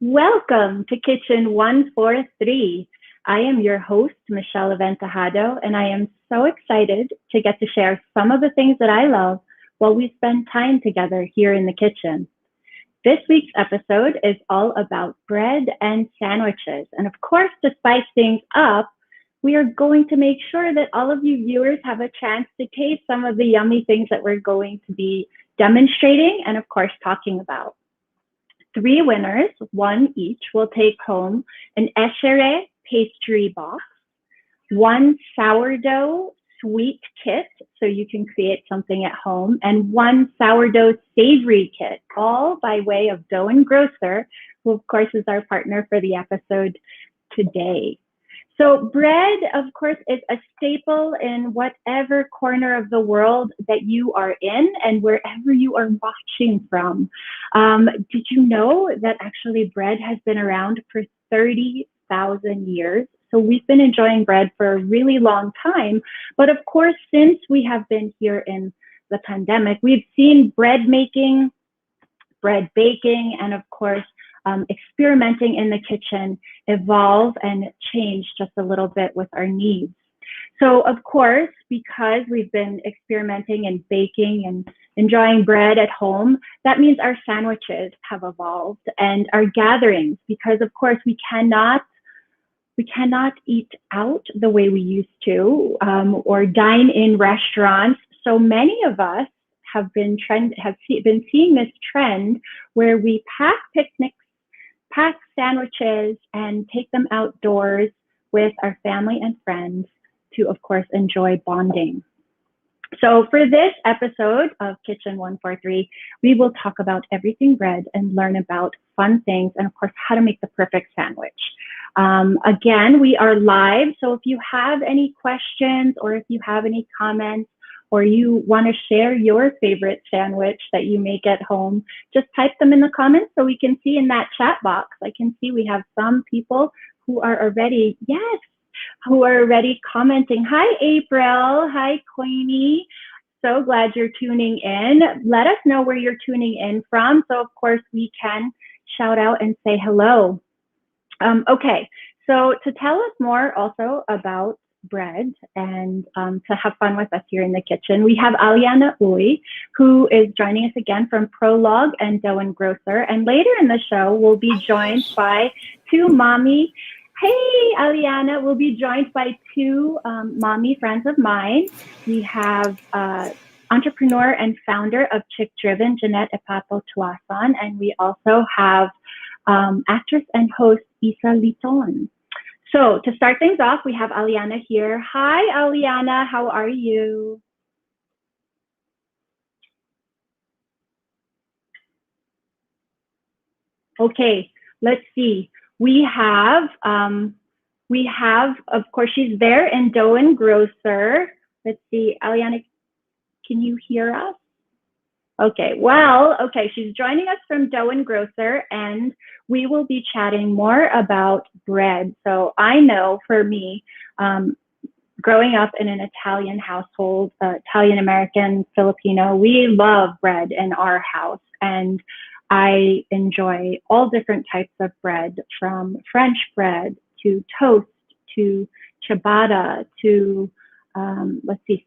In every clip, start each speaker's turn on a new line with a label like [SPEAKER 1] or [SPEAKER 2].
[SPEAKER 1] Welcome to Kitchen 143. I am your host, Michelle Aventejado, and I am so excited to get to share some of the things that I love while we spend time together here in the kitchen. This week's episode is all about bread and sandwiches. And of course, to spice things up, we are going to make sure that all of you viewers have a chance to taste some of the yummy things that we're going to be demonstrating and, of course, talking about. Three winners, one each, will take home an Eshere pastry box, one sourdough sweet kit, so you can create something at home, and one sourdough savory kit, all by way of Dough and Grocer, who of course is our partner for the episode today. So bread, of course, is a staple in whatever corner of the world that you are in and wherever you are watching from. Did you know that actually bread has been around for 30,000 years? So we've been enjoying bread for a really long time. But of course, since we have been here in the pandemic, we've seen bread making, bread baking, and of course, experimenting in the kitchen evolve and change just a little bit with our needs. So of course, because we've been experimenting and baking and enjoying bread at home, that means our sandwiches have evolved and our gatherings, because of course we cannot eat out the way we used to, or dine in restaurants. So many of us have been seeing this trend where we pack picnics, pack sandwiches, and take them outdoors with our family and friends to, of course, enjoy bonding. So for this episode of Kitchen 143, we will talk about everything bread and learn about fun things and, of course, how to make the perfect sandwich. Again, we are live, so if you have any questions or if you have any comments, or you want to share your favorite sandwich that you make at home, just type them in the comments so we can see in that chat box. I can see we have some people who are already, commenting. Hi, April. Hi, Queenie. So glad you're tuning in. Let us know where you're tuning in from, so of course we can shout out and say hello. Okay, so to tell us more also about bread and to have fun with us here in the kitchen, we have Aliana Uy, who is joining us again from Prologue and Dough and Grocer. And later in the show, we'll be joined by two mommy. Hey, Aliana, we'll be joined by two mommy friends of mine. We have entrepreneur and founder of Chick Driven, Jeanette Epato Tuason, and we also have actress and host Isa Liton. So to start things off, we have Aliana here. Hi, Aliana, how are you? Okay, let's see. We have, of course, she's there in Dough and Grocer. Let's see, Aliana, can you hear us? Okay, she's joining us from Dough and Grocer, and we will be chatting more about bread. So I know for me, growing up in an Italian household, Italian American, Filipino, we love bread in our house, and I enjoy all different types of bread, from French bread to toast to ciabatta to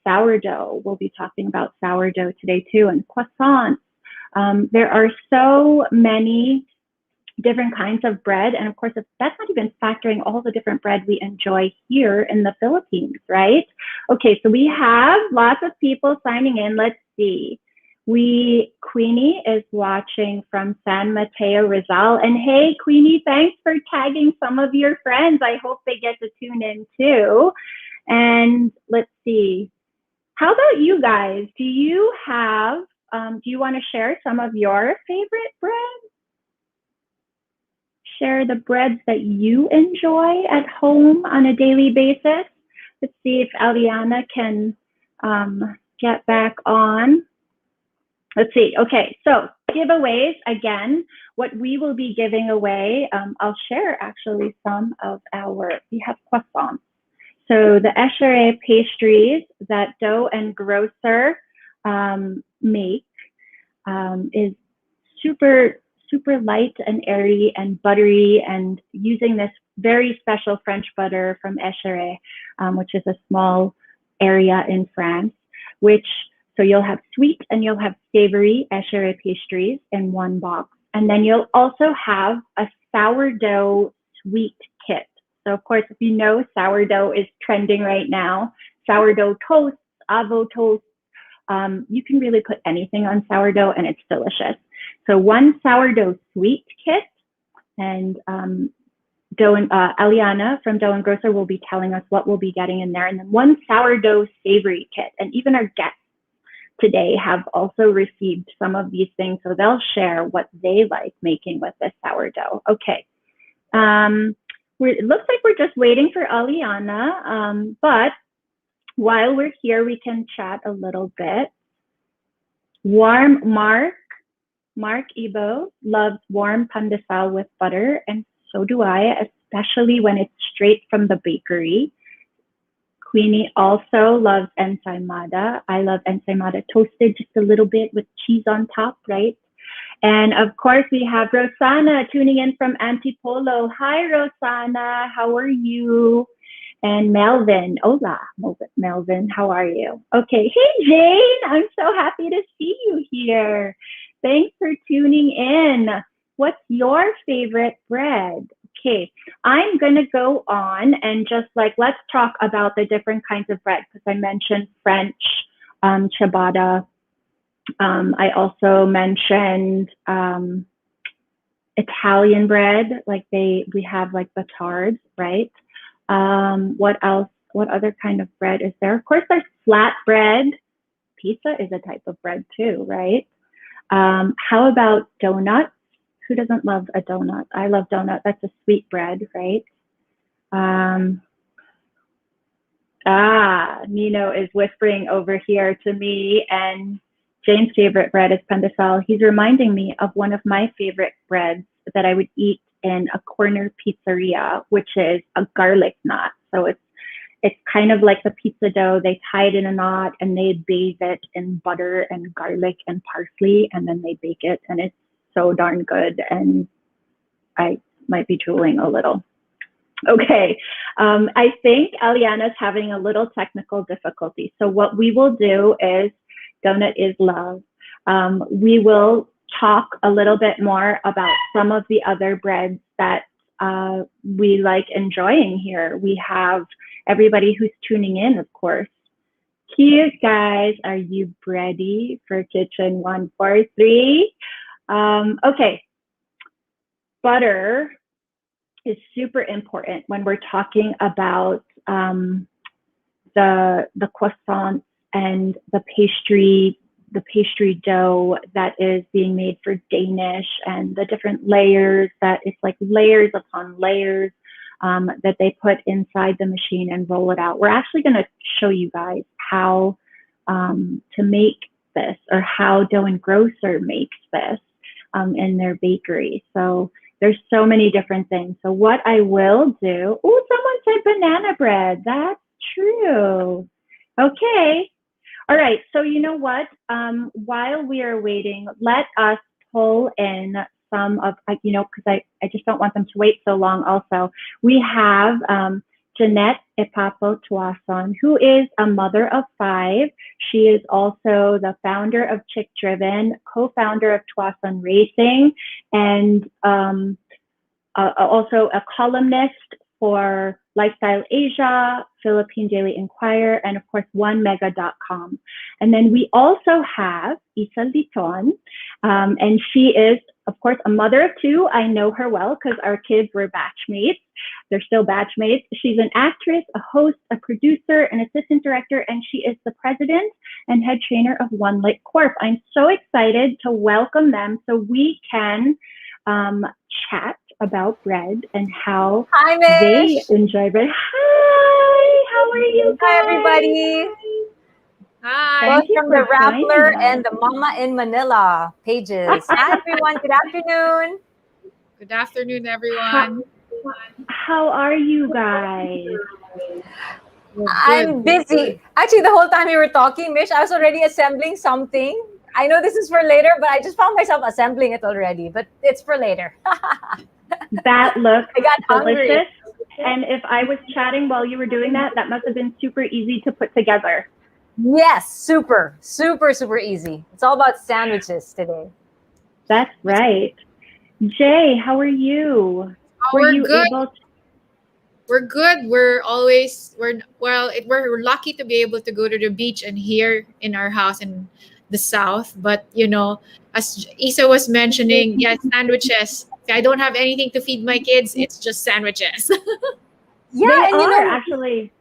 [SPEAKER 1] sourdough. We'll be talking about sourdough today too, and croissants. There are so many different kinds of bread. And of course, that's not even factoring all the different bread we enjoy here in the Philippines, right? Okay, so we have lots of people signing in. Let's see. Queenie is watching from San Mateo, Rizal. And hey, Queenie, thanks for tagging some of your friends. I hope they get to tune in too. And let's see, how about you guys? Do you want to share some of your favorite bread? Share the breads that you enjoy at home on a daily basis. Let's see if Aliana can get back on. Let's see. Okay, so giveaways, again, what we will be giving away, I'll share actually we have croissants. So the Eshere pastries that Dough and Grocer make is super, super light and airy and buttery, and using this very special French butter from Echerets, which is a small area in France, so you'll have sweet and you'll have savory Echerets pastries in one box. And then you'll also have a sourdough sweet kit. So of course, if you know, sourdough is trending right now. Sourdough toast, avo toast. You can really put anything on sourdough and it's delicious. So one sourdough sweet kit, and Aliana from Dough and Grocer will be telling us what we'll be getting in there. And then one sourdough savory kit. And even our guests today have also received some of these things, so they'll share what they like making with this sourdough. Okay. It looks like we're just waiting for Aliana, but while we're here, we can chat a little bit. Mark Ebo loves warm pandesal with butter, and so do I, especially when it's straight from the bakery. Queenie also loves ensaimada. I love ensaimada toasted just a little bit with cheese on top, right? And of course, we have Rosanna tuning in from Antipolo. Hi, Rosanna. How are you? And Melvin. Hola, Melvin. How are you? Okay. Hey, Jane. I'm so happy to see you here. Thanks for tuning in. What's your favorite bread? Okay, I'm going to go on and just let's talk about the different kinds of bread, because I mentioned French, ciabatta. I also mentioned Italian bread, we have batards, right? What else? What other kind of bread is there? Of course, there's flat bread. Pizza is a type of bread too, right? How about donuts? Who doesn't love a donut? I love donut. That's a sweet bread, right? Nino is whispering over here to me, and Jane's favorite bread is pandesal. He's reminding me of one of my favorite breads that I would eat in a corner pizzeria, which is a garlic knot. So it's kind of like the pizza dough. They tie it in a knot and they bathe it in butter and garlic and parsley, and then they bake it, and it's so darn good, and I might be drooling a little. Okay, I think Aliana's having a little technical difficulty. So what we will do is, donut is love. We will talk a little bit more about some of the other breads that we like enjoying here. We have everybody who's tuning in, of course. Cute guys, are you ready for Kitchen 143? Okay, butter is super important when we're talking about the croissants and the pastry dough that is being made for Danish, and the different layers that it's like layers upon layers that they put inside the machine and roll it out. We're actually going to show you guys how to make this, or how Dough and Grocer makes this in their bakery. So there's so many different things. So what I will do, someone said banana bread. That's true. Okay. All right. So you know what? While we are waiting, let us pull in some of, because I just don't want them to wait so long also. We have Jeanette Epapo Tuason, who is a mother of 5. She is also the founder of Chick Driven, co-founder of Tuason Racing, and also a columnist for Lifestyle Asia, Philippine Daily Inquirer, and of course, OneMega.com. And then we also have Isa Liton, and she is, of course, a mother of 2. I know her well because our kids were batchmates. They're still batchmates. She's an actress, a host, a producer, an assistant director, and she is the president and head trainer of One Lick Corp. I'm so excited to welcome them so we can chat about bread and how they enjoy bread. Hi, how are you guys?
[SPEAKER 2] Hi, everybody.
[SPEAKER 3] Hi.
[SPEAKER 2] Welcome to Rappler and the Mama in Manila pages. Hi, everyone. Good afternoon.
[SPEAKER 3] Good afternoon, everyone.
[SPEAKER 1] How are you guys?
[SPEAKER 2] I'm busy. Actually, the whole time we were talking, Mish, I was already assembling something. I know this is for later, but I just found myself assembling it already. But it's for later.
[SPEAKER 1] That looks
[SPEAKER 2] I got hungry.
[SPEAKER 1] delicious. And if I was chatting while you were doing that, that must have been super easy to put together.
[SPEAKER 2] Yes, super, super, super easy. It's all about sandwiches today.
[SPEAKER 1] That's right. Jay, how are you?
[SPEAKER 3] We're
[SPEAKER 1] you
[SPEAKER 3] good.
[SPEAKER 1] able to...
[SPEAKER 3] We're good. We're lucky to be able to go to the beach and here in our house in the south. But as Isa was mentioning, yeah, sandwiches. I don't have anything to feed my kids. It's just sandwiches.
[SPEAKER 2] Yeah,
[SPEAKER 1] They
[SPEAKER 2] and
[SPEAKER 1] are actually.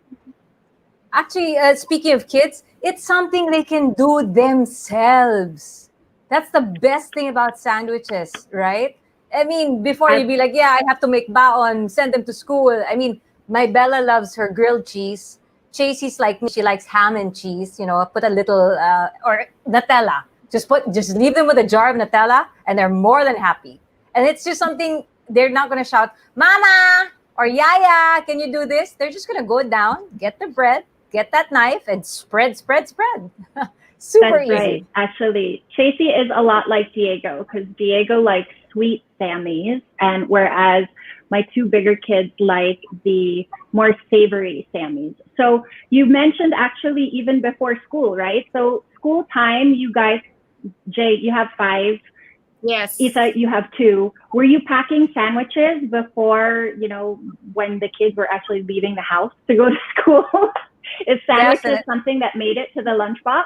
[SPEAKER 2] Actually, speaking of kids, it's something they can do themselves. That's the best thing about sandwiches, right? I mean, before you'd be like, yeah, I have to make baon, send them to school. I mean, my Bella loves her grilled cheese. Chasey's like me, she likes ham and cheese. Put a little or Nutella. Just leave them with a jar of Nutella, and they're more than happy. And it's just something they're not gonna shout, "Mama" or "Yaya, can you do this?" They're just gonna go down, get the bread, get that knife, and spread. Super
[SPEAKER 1] That's
[SPEAKER 2] easy.
[SPEAKER 1] right. Actually, Chasey is a lot like Diego because Diego likes sweet sammies, and whereas my two bigger kids like the more savory sammies. So you mentioned actually even before school, right? So school time, you guys, Jay, you have 5.
[SPEAKER 3] Yes.
[SPEAKER 1] Isa, you have 2. Were you packing sandwiches before, when the kids were actually leaving the house to go to school? Is sandwiches something that made it to the lunchbox?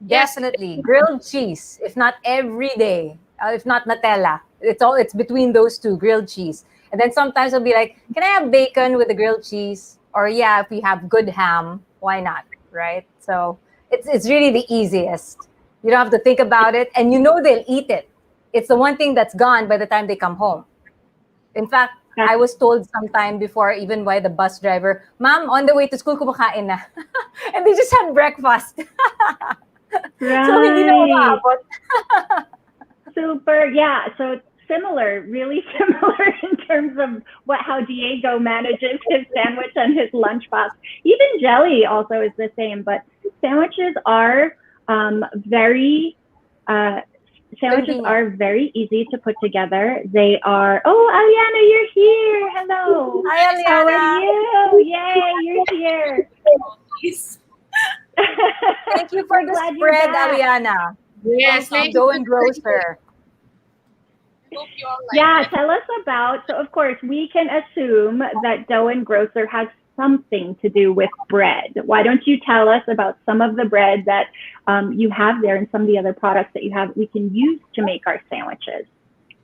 [SPEAKER 2] Definitely. Grilled cheese, if not every day, if not Nutella. It's between those two, grilled cheese. And then sometimes I'll be like, can I have bacon with the grilled cheese? Or yeah, if we have good ham, why not? Right? So it's really the easiest. You don't have to think about it, and they'll eat it. It's the one thing that's gone by the time they come home. In fact, I was told sometime before, even by the bus driver, "Ma'am, on the way to school, kumakain na." And they just had breakfast.
[SPEAKER 1] Right.
[SPEAKER 2] So hindi na umabot.
[SPEAKER 1] Super. Yeah. So really similar in terms of how Diego manages his sandwich and his lunchbox. Even Jelly also is the same, but sandwiches are very very easy to put together. They are. Oh, Aliana, you're here. Hello.
[SPEAKER 2] Hi, Aliana.
[SPEAKER 1] How are you? Yay, you're here.
[SPEAKER 2] Thank you for the spread, Aliana.
[SPEAKER 3] Yes, thank you.
[SPEAKER 2] Dough and Grocer.
[SPEAKER 1] Tell us about. So, of course, we can assume that Dough and Grocer has something to do with bread. Why don't you tell us about some of the bread that you have there and some of the other products that we can use to make our sandwiches?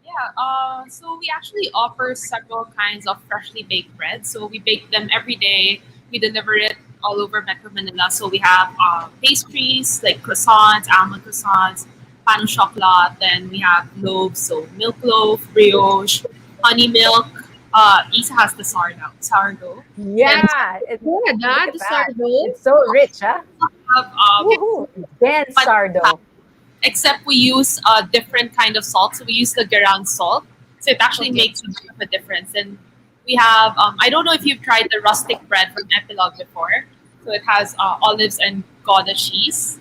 [SPEAKER 4] Yeah, so we actually offer several kinds of freshly baked bread. So we bake them every day. We deliver it all over Metro Manila. So we have pastries like croissants, almond croissants, pan au chocolat. Then we have loaves, so milk loaf, brioche, honey milk. Isa has the sourdough.
[SPEAKER 2] Yeah, it's
[SPEAKER 3] good. The sourdough.
[SPEAKER 2] It's so rich, huh? Dense sourdough.
[SPEAKER 4] Except we use a different kind of salt. So we use the Garang salt. So it actually makes a bit of a difference. And we have, I don't know if you've tried the rustic bread from Epilogue before. So it has olives and Gouda cheese.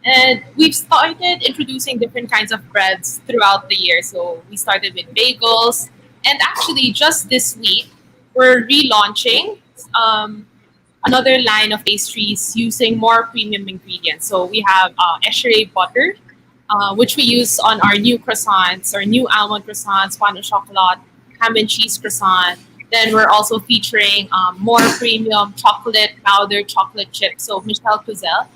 [SPEAKER 4] And we've started introducing different kinds of breads throughout the year. So we started with bagels. And actually, just this week, we're relaunching another line of pastries using more premium ingredients. So we have Escherey butter, which we use on our new croissants, our new almond croissants, pan au chocolat, ham and cheese croissant. Then we're also featuring more premium powdered chocolate chips. So Michel Puzel,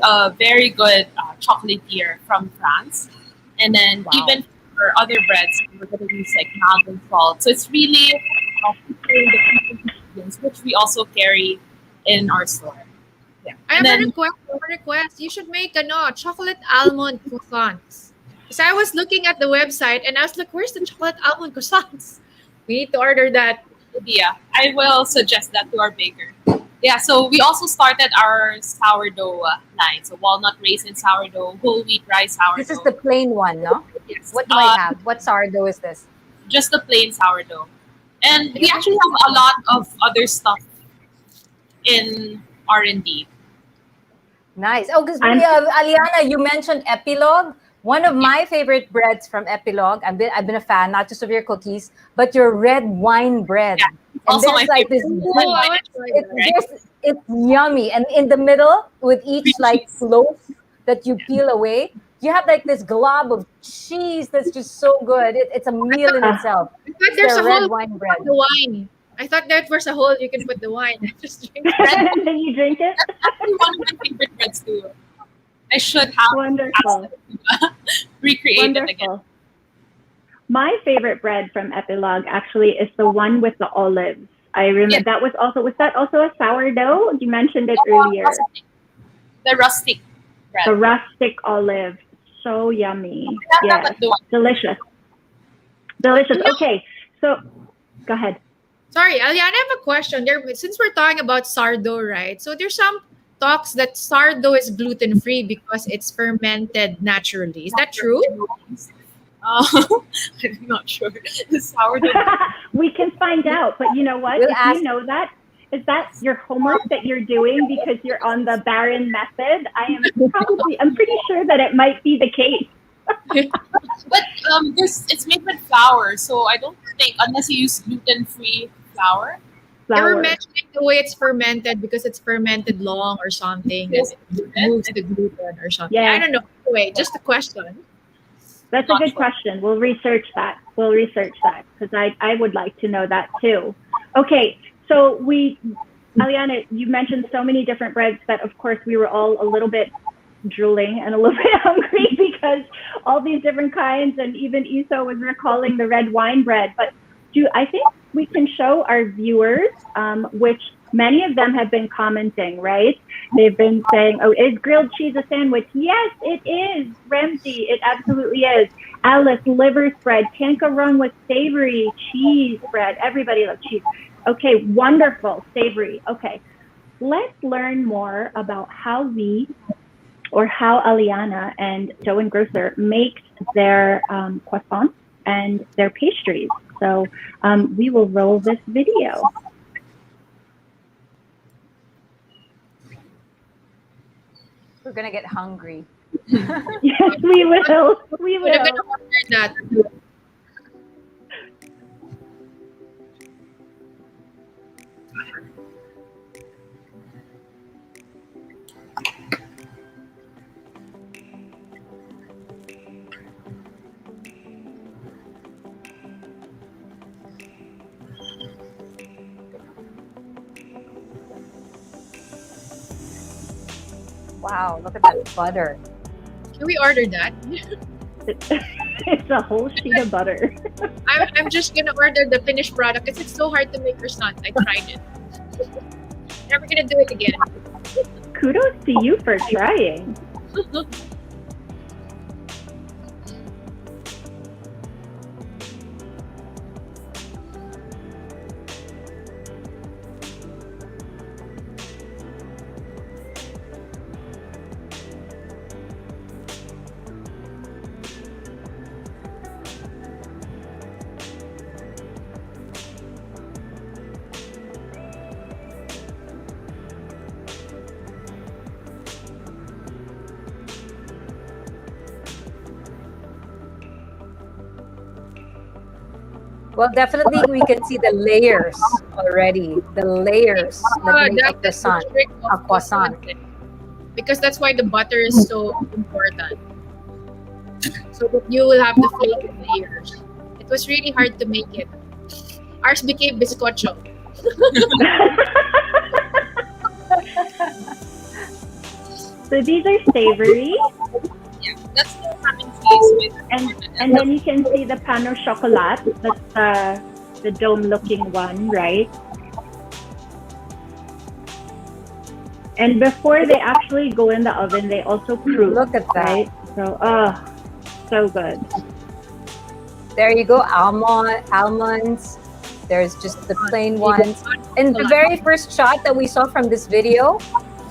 [SPEAKER 4] a very good chocolatier from France. And then even for other breads, we're going to use like nag and salt. So it's really featuring the premium ingredients, which we also carry in our store. Yeah.
[SPEAKER 3] I have a request. You should make chocolate almond croissants. Because I was looking at the website and I was like, where's the chocolate almond croissants? We need to order that.
[SPEAKER 4] Yeah, I will suggest that to our baker. Yeah, so we also started our sourdough line. So walnut raisin sourdough, whole wheat rice sourdough.
[SPEAKER 2] This is the plain one, no?
[SPEAKER 4] Yes.
[SPEAKER 2] What do I have? What sourdough is this?
[SPEAKER 4] Just the plain sourdough. And we actually have a lot of other stuff in R&D.
[SPEAKER 2] Nice. Oh, because
[SPEAKER 1] I'm
[SPEAKER 2] Aliana, you mentioned Epilogue. One of my favorite breads from Epilogue. I've been a fan, not just of your cookies, but your red wine bread.
[SPEAKER 4] Yeah.
[SPEAKER 2] And
[SPEAKER 4] Also
[SPEAKER 2] there's
[SPEAKER 4] my
[SPEAKER 2] like
[SPEAKER 4] favorite.
[SPEAKER 2] this
[SPEAKER 3] Oh,
[SPEAKER 2] big,
[SPEAKER 3] I want to try that.
[SPEAKER 2] it's yummy. And in the middle, with each
[SPEAKER 4] Cream
[SPEAKER 2] like
[SPEAKER 4] cheese.
[SPEAKER 2] loaf that you peel away, you have like this glob of cheese that's just so good. It's a meal in
[SPEAKER 1] uh,
[SPEAKER 2] itself.
[SPEAKER 3] I thought
[SPEAKER 2] It's
[SPEAKER 3] there's
[SPEAKER 2] their
[SPEAKER 3] a hole
[SPEAKER 2] red
[SPEAKER 3] you
[SPEAKER 2] wine
[SPEAKER 3] can put
[SPEAKER 2] bread.
[SPEAKER 3] the wine. I thought that was a hole you can put the wine. Just drink it.
[SPEAKER 4] Red
[SPEAKER 1] and then you drink it.
[SPEAKER 4] That's actually one of my favorite breads too. I should have
[SPEAKER 1] Wonderful.
[SPEAKER 4] asked them to recreate it again.
[SPEAKER 1] Wonderful. My favorite bread from Epilogue actually is the one with the olives. I remember
[SPEAKER 4] Yes.
[SPEAKER 1] was that also a sourdough? You mentioned it
[SPEAKER 4] Oh,
[SPEAKER 1] earlier.
[SPEAKER 4] the rustic bread.
[SPEAKER 1] The rustic olive. So yummy.
[SPEAKER 4] I have that
[SPEAKER 1] Yes.
[SPEAKER 4] at the one.
[SPEAKER 1] Delicious. Delicious.
[SPEAKER 3] You know-
[SPEAKER 1] Okay. So go ahead.
[SPEAKER 3] Sorry, Aliana, I have a question. Since we're talking about sourdough, right? So there's some talks that sourdough is gluten free because it's fermented naturally. Is that true?
[SPEAKER 4] I'm not sure. The sourdough.
[SPEAKER 1] We can find out, but you know what?
[SPEAKER 2] We'll
[SPEAKER 1] If
[SPEAKER 2] ask.
[SPEAKER 1] you know that, is that your homework that you're doing because you're on the Barron method? I'm pretty sure that it might be the case.
[SPEAKER 4] But it's made with flour, so I don't think unless you use gluten-free flour.
[SPEAKER 3] They were
[SPEAKER 1] Flour.
[SPEAKER 3] mentioning the way it's fermented because it's fermented long or something.
[SPEAKER 4] Yes.
[SPEAKER 3] And it removes the gluten or something.
[SPEAKER 1] Yeah.
[SPEAKER 3] I don't know. Anyway, just a question.
[SPEAKER 1] That's a
[SPEAKER 4] Not
[SPEAKER 1] good
[SPEAKER 4] sure.
[SPEAKER 1] question. We'll research that because I would like to know that too. Okay, so Aliana, you mentioned so many different breads that of course we were all a little bit drooling and a little bit hungry because all these different kinds, and even Isa was recalling the red wine bread. But I think we can show our viewers, which many of them have been commenting, right? They've been saying, oh, is grilled cheese a sandwich? Yes, it is. Ramsey, it absolutely is. Alice, liver spread. Can't go wrong with savory cheese spread. Everybody loves cheese. Okay, wonderful. Savory. Okay, let's learn more about how Aliana and Joe and Grocer makes their croissants and their pastries. So we will roll this video.
[SPEAKER 2] We're gonna get hungry.
[SPEAKER 1] Yes, we will. We
[SPEAKER 3] We're
[SPEAKER 1] will.
[SPEAKER 3] gonna order that.
[SPEAKER 2] Wow, look at that butter.
[SPEAKER 3] Can we order that?
[SPEAKER 1] It's a whole sheet of butter.
[SPEAKER 3] I'm just gonna order the finished product because it's so hard to make croissants. I tried it. Never gonna do it again.
[SPEAKER 1] Kudos to you for trying.
[SPEAKER 2] Well, definitely we can see the layers already. The layers that make a
[SPEAKER 3] That's the
[SPEAKER 2] croissant.
[SPEAKER 3] trick
[SPEAKER 2] A
[SPEAKER 3] of
[SPEAKER 2] croissant.
[SPEAKER 3] croissant. Because that's why the butter is so important. So that you will have the flake layers. It was really hard to make it. Ours became bizcocho.
[SPEAKER 1] So these are savory,
[SPEAKER 4] Yeah, that's the ham and cheese with
[SPEAKER 1] and then you can see the pan au chocolat. That's the dome-looking one, right? And before they actually go in the oven, they also proof.
[SPEAKER 2] Look at that.
[SPEAKER 1] Right? So, so good.
[SPEAKER 2] There you go, almonds. There's just the plain ones. In the very first shot that we saw from this video,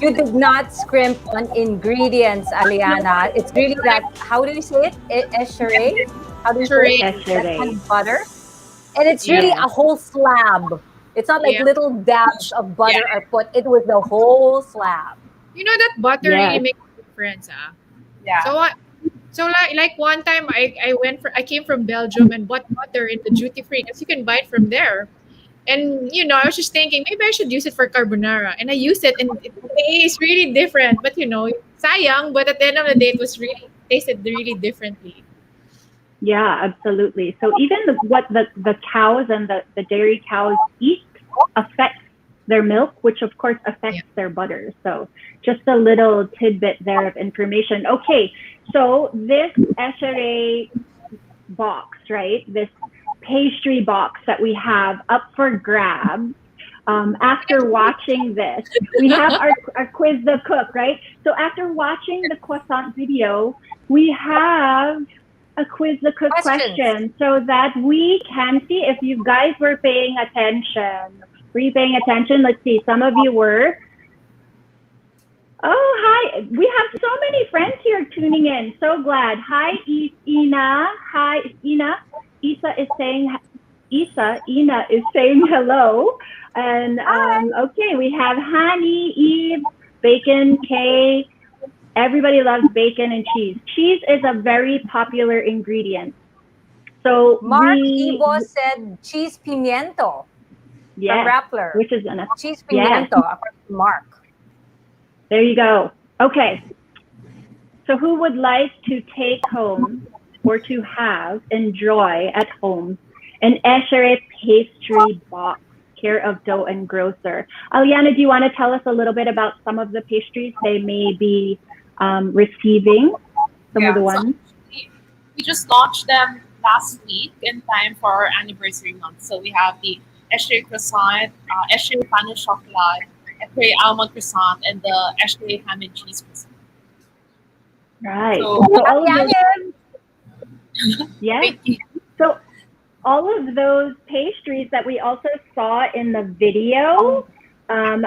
[SPEAKER 2] you did not scrimp on ingredients, Aliana. It's really that, how do you say it? Eschere? How do you say it?
[SPEAKER 1] Eschere.
[SPEAKER 2] That kind of butter. And it's really a whole slab. It's not like
[SPEAKER 3] Yeah.
[SPEAKER 2] little dabs of butter are put. It was the whole slab.
[SPEAKER 3] You know that butter
[SPEAKER 1] Yes.
[SPEAKER 3] really makes a difference, ah.
[SPEAKER 4] Yeah.
[SPEAKER 3] So what? So like one time I came from Belgium and bought butter in the duty free because you can buy it from there. And I was just thinking maybe I should use it for carbonara, and I used it, and it tastes really different. But sayang. But at the end of the day, it was really tasted really differently.
[SPEAKER 1] Yeah, absolutely. So even what the cows and the dairy cows eat affects their milk, which of course affects
[SPEAKER 3] Yeah.
[SPEAKER 1] their butter. So just a little tidbit there of information. Okay, so this Eshere box, right? This pastry box that we have up for grabs. After watching this, we have our quiz the cook, right? So after watching the croissant video, we have a quiz the cook
[SPEAKER 2] Questions.
[SPEAKER 1] question so that we can see if you guys were paying attention. Were you paying attention? Let's see. Some of you were. Oh, hi. We have so many friends here tuning in. So glad. Hi, Ina. Hi, Ina. Ina is saying hello. And okay, we have Hani, Eve, Bacon, Kay. Everybody loves bacon and cheese. Cheese is a very popular ingredient. So
[SPEAKER 2] Mark Ibo said cheese pimiento from Rappler.
[SPEAKER 1] which is enough.
[SPEAKER 2] Cheese pimiento, according to Mark.
[SPEAKER 1] There you go. Okay. So who would like to take home or to enjoy at home an Eshere pastry box care of Dough and Grocer? Aliana, do you want to tell us a little bit about some of the pastries they may be receiving? Some of the ones?
[SPEAKER 4] So we just launched them last week in time for our anniversary month. So we have the Eshere croissant, Eshere pain au chocolat, Eshere almond croissant, and the Eshere ham and cheese croissant.
[SPEAKER 1] Right.
[SPEAKER 4] So,
[SPEAKER 1] So all of those, yes. So all of those pastries that we also saw in the video, these are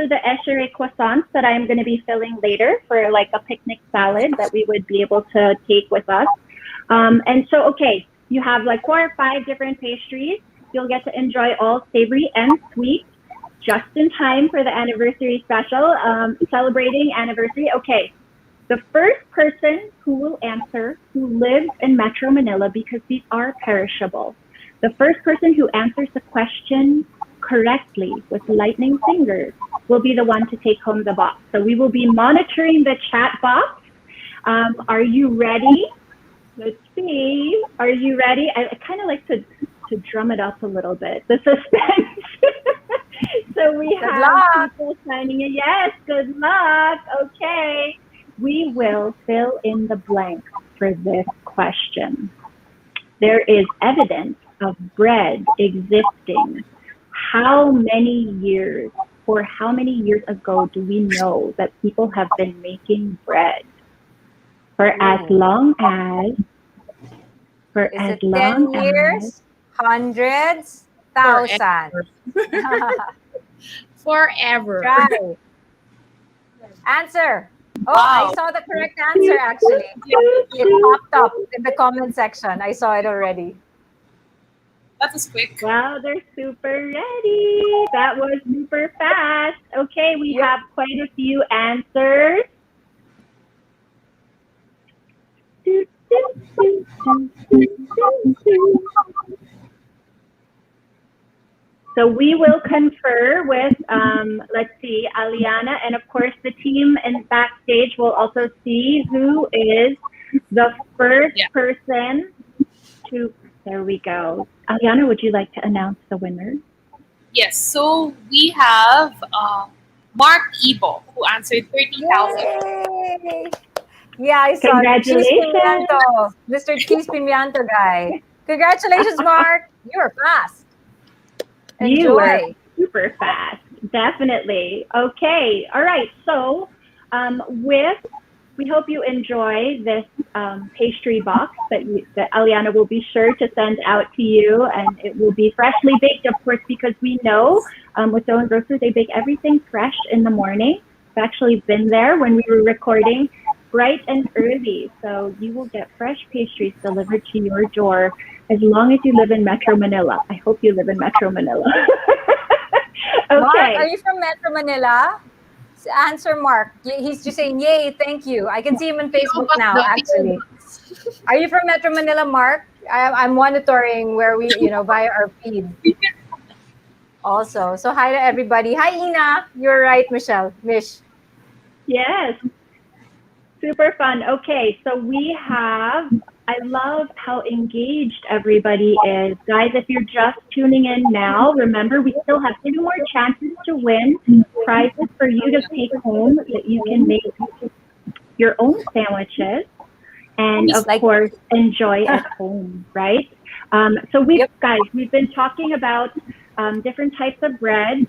[SPEAKER 1] the Eshere croissants that I'm going to be filling later for like a picnic salad that we would be able to take with us. And so, okay, you have like 4 or 5 different pastries. You'll get to enjoy all savory and sweet just in time for the anniversary special, celebrating anniversary. Okay, the first person who will answer, who lives in Metro Manila, because these are perishable, the first person who answers the question correctly with lightning fingers will be the one to take home the box. So we will be monitoring the chat box. Are you ready? Let's see. Are you ready? I kind of like to drum it up a little bit. The suspense. So we have people signing in. Yes, good luck. Okay. We will fill in the blanks for this question. There is evidence of bread existing. How many years ago do we know that people have been making bread? For as long as
[SPEAKER 2] 10 years, hundreds, thousands.
[SPEAKER 3] Forever.
[SPEAKER 2] Try. Answer. Oh,
[SPEAKER 4] Wow.
[SPEAKER 2] I saw the correct answer actually. It popped up in the comment section. I saw it already.
[SPEAKER 4] that was quick.
[SPEAKER 1] Wow, they're super ready. That was super fast. Okay, we have quite a few answers. So we will confer with, let's see, Aliana, and of course the team in backstage will also see who is the first person to, there we go. Aliana, would you like to announce the winner?
[SPEAKER 4] Yes, so we have Mark Ibo, who answered 30,000.
[SPEAKER 2] Yay! Yeah, I saw
[SPEAKER 1] Congratulations.
[SPEAKER 2] Cheese Pimiento, Mr. Cheese Pimiento guy. Congratulations, Mark. You were fast.
[SPEAKER 1] You were
[SPEAKER 2] Enjoy.
[SPEAKER 1] super fast, definitely. Okay, all right. So, we hope you enjoy this pastry box that Aliana will be sure to send out to you, and it will be freshly baked, of course, because we know with Dough and Grocer they bake everything fresh in the morning. I've actually been there when we were recording, bright and early, so you will get fresh pastries delivered to your door as long as you live in Metro Manila. I hope you live in Metro Manila. Okay.
[SPEAKER 2] Mark, are you from Metro Manila? answer Mark. He's just saying, yay, thank you. I can see him on Facebook
[SPEAKER 3] But
[SPEAKER 2] now,
[SPEAKER 3] the-
[SPEAKER 2] actually. Are you from Metro Manila, Mark? I'm monitoring where we, via our feed. Also, so hi to everybody. Hi, Ina. You're right, Michelle. Mish.
[SPEAKER 1] Yes. Super fun. Okay, so I love how engaged everybody is. Guys, if you're just tuning in now, remember we still have 2 more chances to win prizes for you to take home that you can make your own sandwiches and, of course, enjoy at home, right? So guys, we've been talking about different types of bread,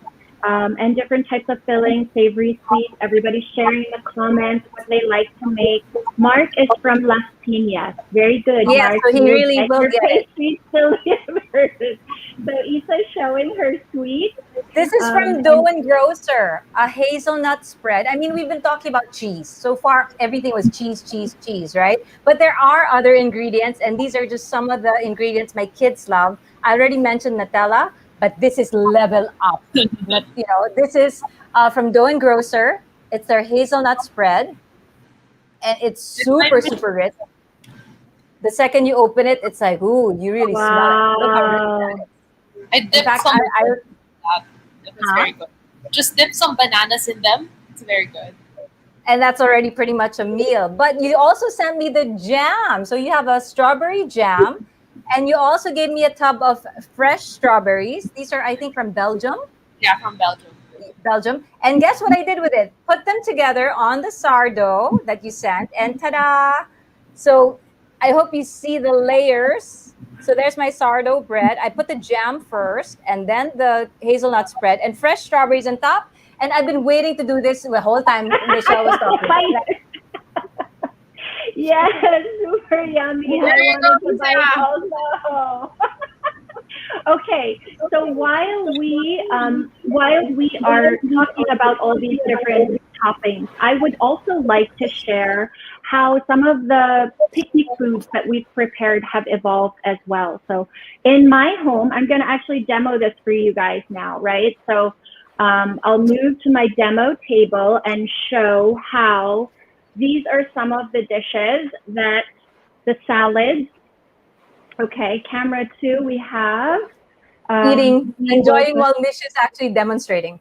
[SPEAKER 1] and different types of fillings, savory, sweet. Everybody's sharing in the comments what they like to make. Mark is from Las Piñas. Very good,
[SPEAKER 2] Yeah,
[SPEAKER 1] Mark.
[SPEAKER 2] so he really will
[SPEAKER 1] your
[SPEAKER 2] get it.
[SPEAKER 1] pastries delivered. So Isa's showing her sweet.
[SPEAKER 2] This is from Dough and Grocer, a hazelnut spread. I mean, we've been talking about cheese. So far, everything was cheese, right? But there are other ingredients, and these are just some of the ingredients my kids love. I already mentioned Nutella, but this is level up. This is from Dough and Grocer. It's their hazelnut spread, and it's super, super rich. The second you open it, it's like, ooh, you really smell it. Look how rich that is.
[SPEAKER 4] I dipped some. It was very good. Just dip some bananas in them. It's very good.
[SPEAKER 2] And that's already pretty much a meal. But you also sent me the jam. So you have a strawberry jam. And you also gave me a tub of fresh strawberries. These are, I think, from Belgium.
[SPEAKER 4] Yeah, from Belgium.
[SPEAKER 2] And guess what I did with it? Put them together on the sourdough that you sent. And ta-da! So I hope you see the layers. So there's my sourdough bread. I put the jam first and then the hazelnut spread and fresh strawberries on top. And I've been waiting to do this the whole time Michelle was talking.
[SPEAKER 1] Yes, super yummy. I wanted to buy it also. Okay, so while we are talking about all these different toppings, I would also like to share how some of the picnic foods that we've prepared have evolved as well. So in my home, I'm going to actually demo this for you guys now, right? So I'll move to my demo table and show how these are some of the dishes that the salads. Okay, camera 2, we have
[SPEAKER 2] enjoying while Mish is actually demonstrating.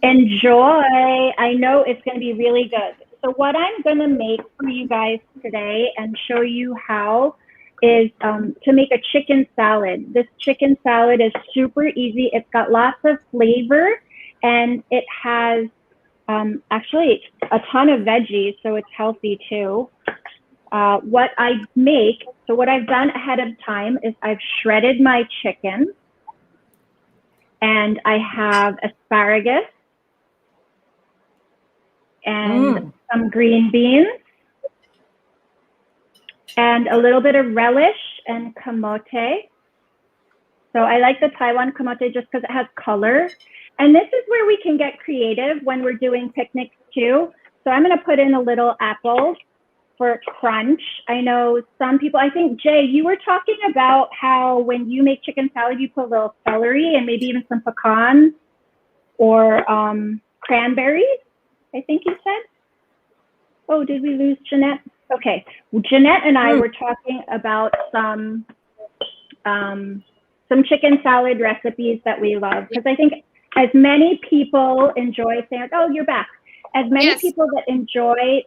[SPEAKER 1] Enjoy. I know it's going to be really good. So what I'm going to make for you guys today and show you how is to make a chicken salad. This chicken salad is super easy. It's got lots of flavor and it has actually a ton of veggies, so it's healthy too. What I've done ahead of time is I've shredded my chicken and I have asparagus and some green beans and a little bit of relish and kamote. So I like the Taiwan kamote just because it has color. And this is where we can get creative when we're doing picnics too. So I'm going to put in a little apple for crunch. I know some people, I think, Jay, you were talking about how when you make chicken salad, you put a little celery and maybe even some pecans or cranberries, I think you said. Oh, did we lose Jeanette? Okay. Well, Jeanette and I were talking about some chicken salad recipes that we love. Because I think as many people enjoy saying, oh, you're back. As many people that enjoy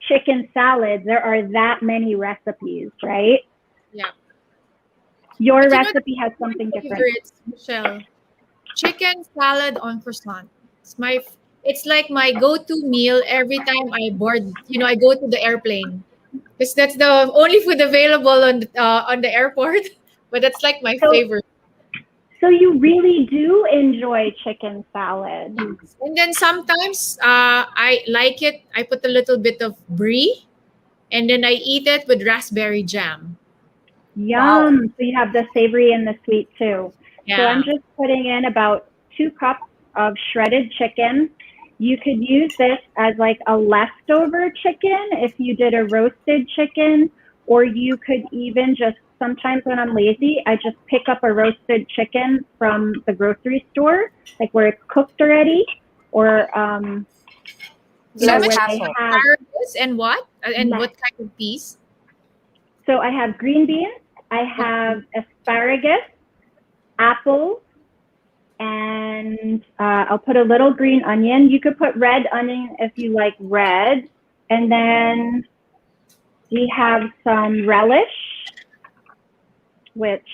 [SPEAKER 1] chicken salad, there are that many recipes, right?
[SPEAKER 3] Yeah.
[SPEAKER 1] Your recipe has something different.
[SPEAKER 3] Michelle, chicken salad on croissant. It's like my go-to meal every time I board. I go to the airplane because that's the only food available on the airport. But that's like my favorite.
[SPEAKER 1] So you really do enjoy chicken salad.
[SPEAKER 3] And then sometimes I like it. I put a little bit of brie, and then I eat it with raspberry jam.
[SPEAKER 1] Yum! Wow. So you have the savory and the sweet too.
[SPEAKER 3] Yeah.
[SPEAKER 1] So I'm just putting in about 2 cups of shredded chicken. You could use this as like a leftover chicken if you did a roasted chicken, or you could even just, sometimes when I'm lazy, I just pick up a roasted chicken from the grocery store, like where it's cooked already, or you know,
[SPEAKER 2] Less
[SPEAKER 1] when I
[SPEAKER 2] hassle.
[SPEAKER 1] have,
[SPEAKER 3] Asparagus and what? And
[SPEAKER 1] Less.
[SPEAKER 3] what kind of peas?
[SPEAKER 1] so I have green beans, I have asparagus, apples, and I'll put a little green onion. You could put red onion if you like red. And then we have some relish, which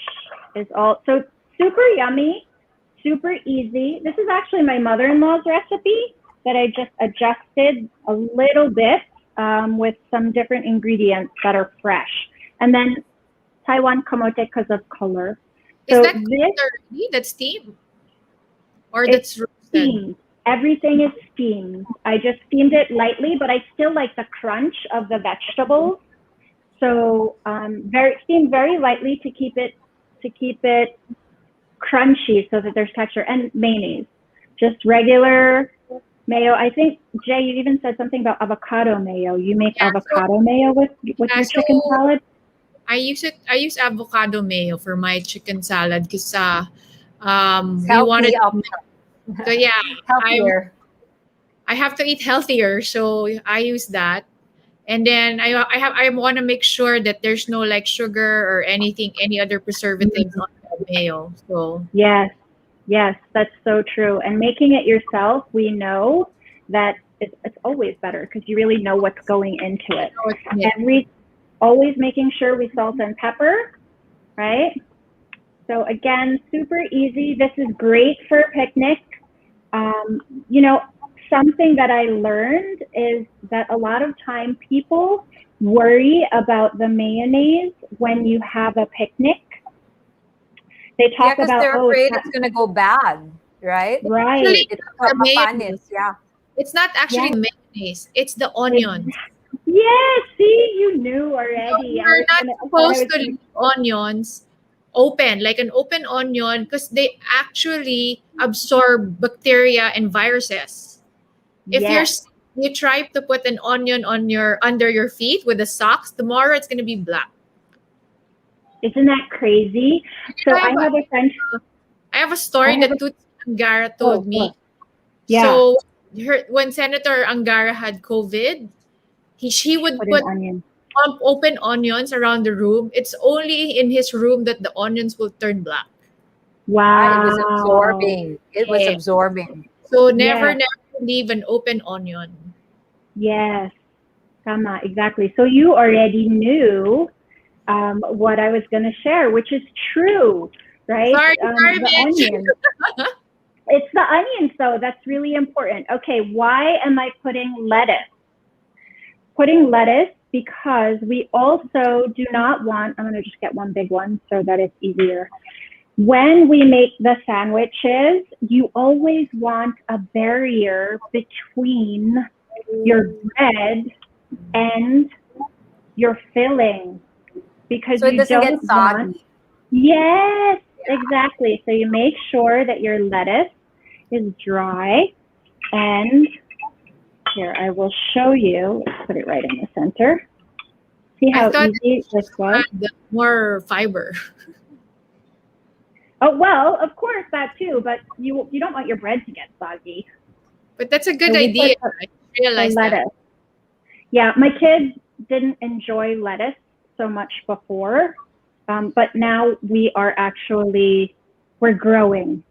[SPEAKER 1] is also super yummy, super easy. This is actually my mother-in-law's recipe that I just adjusted a little bit with some different ingredients that are fresh. And then Taiwan kamote because of color.
[SPEAKER 3] Is
[SPEAKER 1] So
[SPEAKER 3] that
[SPEAKER 1] this
[SPEAKER 3] already? That's steamed? Or
[SPEAKER 1] It's
[SPEAKER 3] that's roasted?
[SPEAKER 1] steamed. Everything is steamed. I just steamed it lightly, but I still like the crunch of the vegetables. So steamed very lightly to keep it crunchy so that there's texture, and mayonnaise. Just regular mayo. I think Jay, you even said something about avocado mayo. You make avocado mayo with your chicken salad?
[SPEAKER 3] I use avocado mayo for my chicken salad because we
[SPEAKER 2] Healthy
[SPEAKER 3] wanted
[SPEAKER 2] option.
[SPEAKER 3] so yeah,
[SPEAKER 2] Healthier.
[SPEAKER 3] I have to eat healthier, so I use that. And then I want to make sure that there's no like sugar or anything, any other preservatives on the mayo. So
[SPEAKER 1] Yes, that's so true. And making it yourself, we know that it's always better because you really know what's going into it. And we always making sure we salt and pepper, right? So again, super easy. This is great for a picnic. You know, something that I learned is that a lot of time people worry about the mayonnaise when you have a picnic. They talk
[SPEAKER 2] because
[SPEAKER 1] about,
[SPEAKER 2] they're afraid it's gonna go bad, right?
[SPEAKER 1] right.
[SPEAKER 2] It's
[SPEAKER 3] the
[SPEAKER 2] mapapanis,
[SPEAKER 3] mayonnaise.
[SPEAKER 2] yeah.
[SPEAKER 3] It's not actually
[SPEAKER 1] Yes.
[SPEAKER 3] mayonnaise, it's the onion.
[SPEAKER 1] Yes, see, you knew already.
[SPEAKER 3] You're not supposed to leave onions open, like an open onion, because they actually absorb bacteria and viruses. If you try to put an onion on under your feet with the socks, tomorrow it's gonna be black.
[SPEAKER 1] Isn't that crazy? So I have a friend.
[SPEAKER 3] I have a story that Tutsi Angara told me.
[SPEAKER 1] Yeah.
[SPEAKER 3] So when Senator Angara had COVID, she would put
[SPEAKER 1] onion.
[SPEAKER 3] open onions around the room. It's only in his room that the onions will turn black.
[SPEAKER 1] Wow.
[SPEAKER 2] It was absorbing. It was absorbing.
[SPEAKER 3] So never leave an open onion.
[SPEAKER 1] Yes. Tama, exactly. So you already knew what I was going to share, which is true, right?
[SPEAKER 3] Sorry,
[SPEAKER 1] the onion. It's the onions, though. That's really important. Okay, why am I putting lettuce? Putting lettuce because we also do not want, I'm going to just get one big one so that it's easier. When we make the sandwiches, you always want a barrier between your bread and your filling because
[SPEAKER 2] So it doesn't get soggy.
[SPEAKER 1] Yes, exactly. So you make sure that your lettuce is dry, and here I will show you. Let's put it right in the center. See how easy this was?
[SPEAKER 3] More fiber.
[SPEAKER 1] Oh well, of course that too, but you don't want your bread to get soggy.
[SPEAKER 3] But that's a good idea. I realized
[SPEAKER 1] lettuce.
[SPEAKER 3] that.
[SPEAKER 1] Yeah, my kids didn't enjoy lettuce so much before, but now we're growing.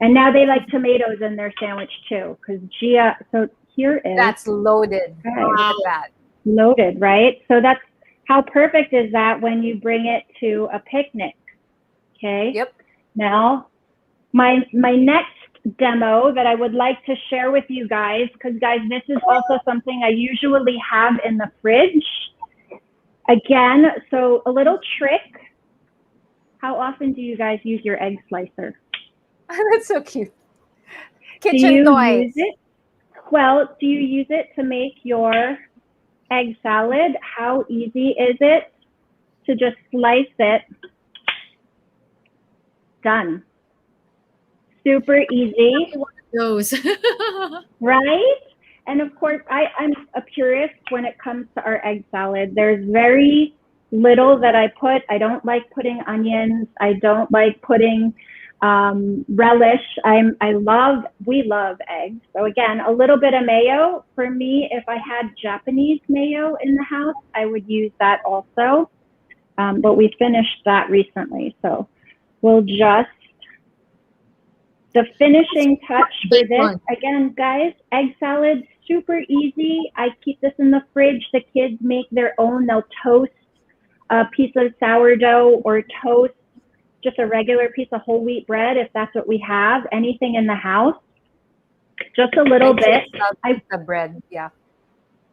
[SPEAKER 1] And now they like tomatoes in their sandwich too, because Gia, so here is.
[SPEAKER 2] That's loaded.
[SPEAKER 1] Okay.
[SPEAKER 2] Look at that.
[SPEAKER 1] Loaded, right? So that's, how perfect is that when you bring it to a picnic, okay?
[SPEAKER 2] Yep.
[SPEAKER 1] Now, my next demo that I would like to share with you guys, because guys, this is also something I usually have in the fridge. Again, so a little trick. How often do you guys use your egg slicer?
[SPEAKER 2] That's so cute. Kitchen toys.
[SPEAKER 1] Use it? Well, do you use it to make your egg salad? How easy is it to just slice it? Done. Super easy.
[SPEAKER 3] One of those.
[SPEAKER 1] Right? And of course, I'm a purist when it comes to our egg salad. There's very little that I put. I don't like putting onions. I don't like putting relish. We love eggs. So again, a little bit of mayo. For me, if I had Japanese mayo in the house, I would use that also. But we finished that recently. So we'll just, the finishing touch for this, again, guys, egg salad, super easy. I keep this in the fridge. The kids make their own. They'll toast a piece of sourdough or toast just a regular piece of whole wheat bread if that's what we have. Anything in the house, just a little bit.
[SPEAKER 2] The bread, yeah.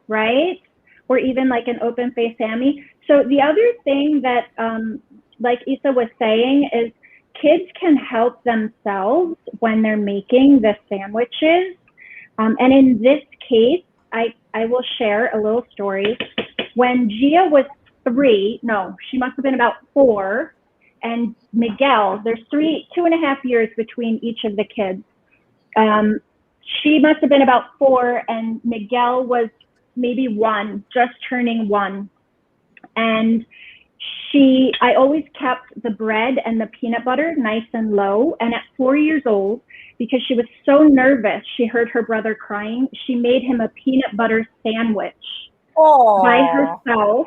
[SPEAKER 1] Right? Or even like an open face sammy. So the other thing that, like Isa was saying, is kids can help themselves when they're making the sandwiches. And in this case, I will share a little story. When Gia was 3, no, she must have been about 4, and Miguel, there's 2.5 years between each of the kids. She must have been about 4, and Miguel was maybe 1, just turning 1. And I always kept the bread and the peanut butter nice and low. And at 4 years old, because she was so nervous, she heard her brother crying, she made him a peanut butter sandwich by herself,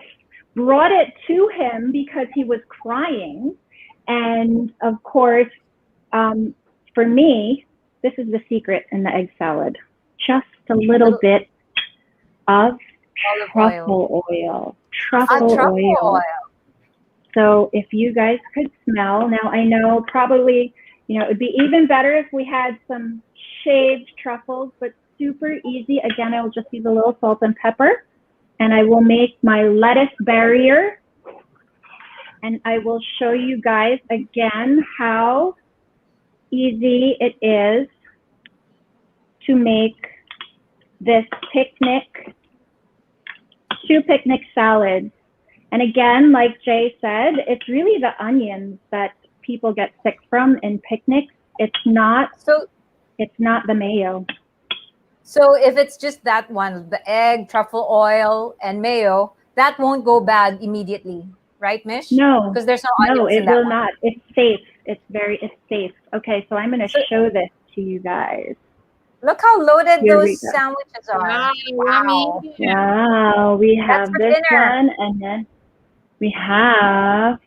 [SPEAKER 1] brought it to him because he was crying. And of course, for me, this is the secret in the egg salad. Just a little bit of truffle oil. Truffle oil. So if you guys could smell, now I know probably, it would be even better if we had some shaved truffles, but super easy. Again, I will just use a little salt and pepper, and I will make my lettuce barrier. And I will show you guys again how easy it is to make this two picnic salads. And again, like Jay said, it's really the onions that people get sick from in picnics. It's not the mayo.
[SPEAKER 2] So if it's just that one, the egg, truffle oil, and mayo, that won't go bad immediately. Right, Mish?
[SPEAKER 1] No,
[SPEAKER 2] because there's no onions.
[SPEAKER 1] No, it
[SPEAKER 2] in that
[SPEAKER 1] will
[SPEAKER 2] one.
[SPEAKER 1] not. It's safe. It's safe. Okay, so I'm going to show this to you guys.
[SPEAKER 2] Look how loaded
[SPEAKER 1] Here
[SPEAKER 2] those sandwiches are.
[SPEAKER 3] Wow.
[SPEAKER 1] Wow, we have this one, and then we have,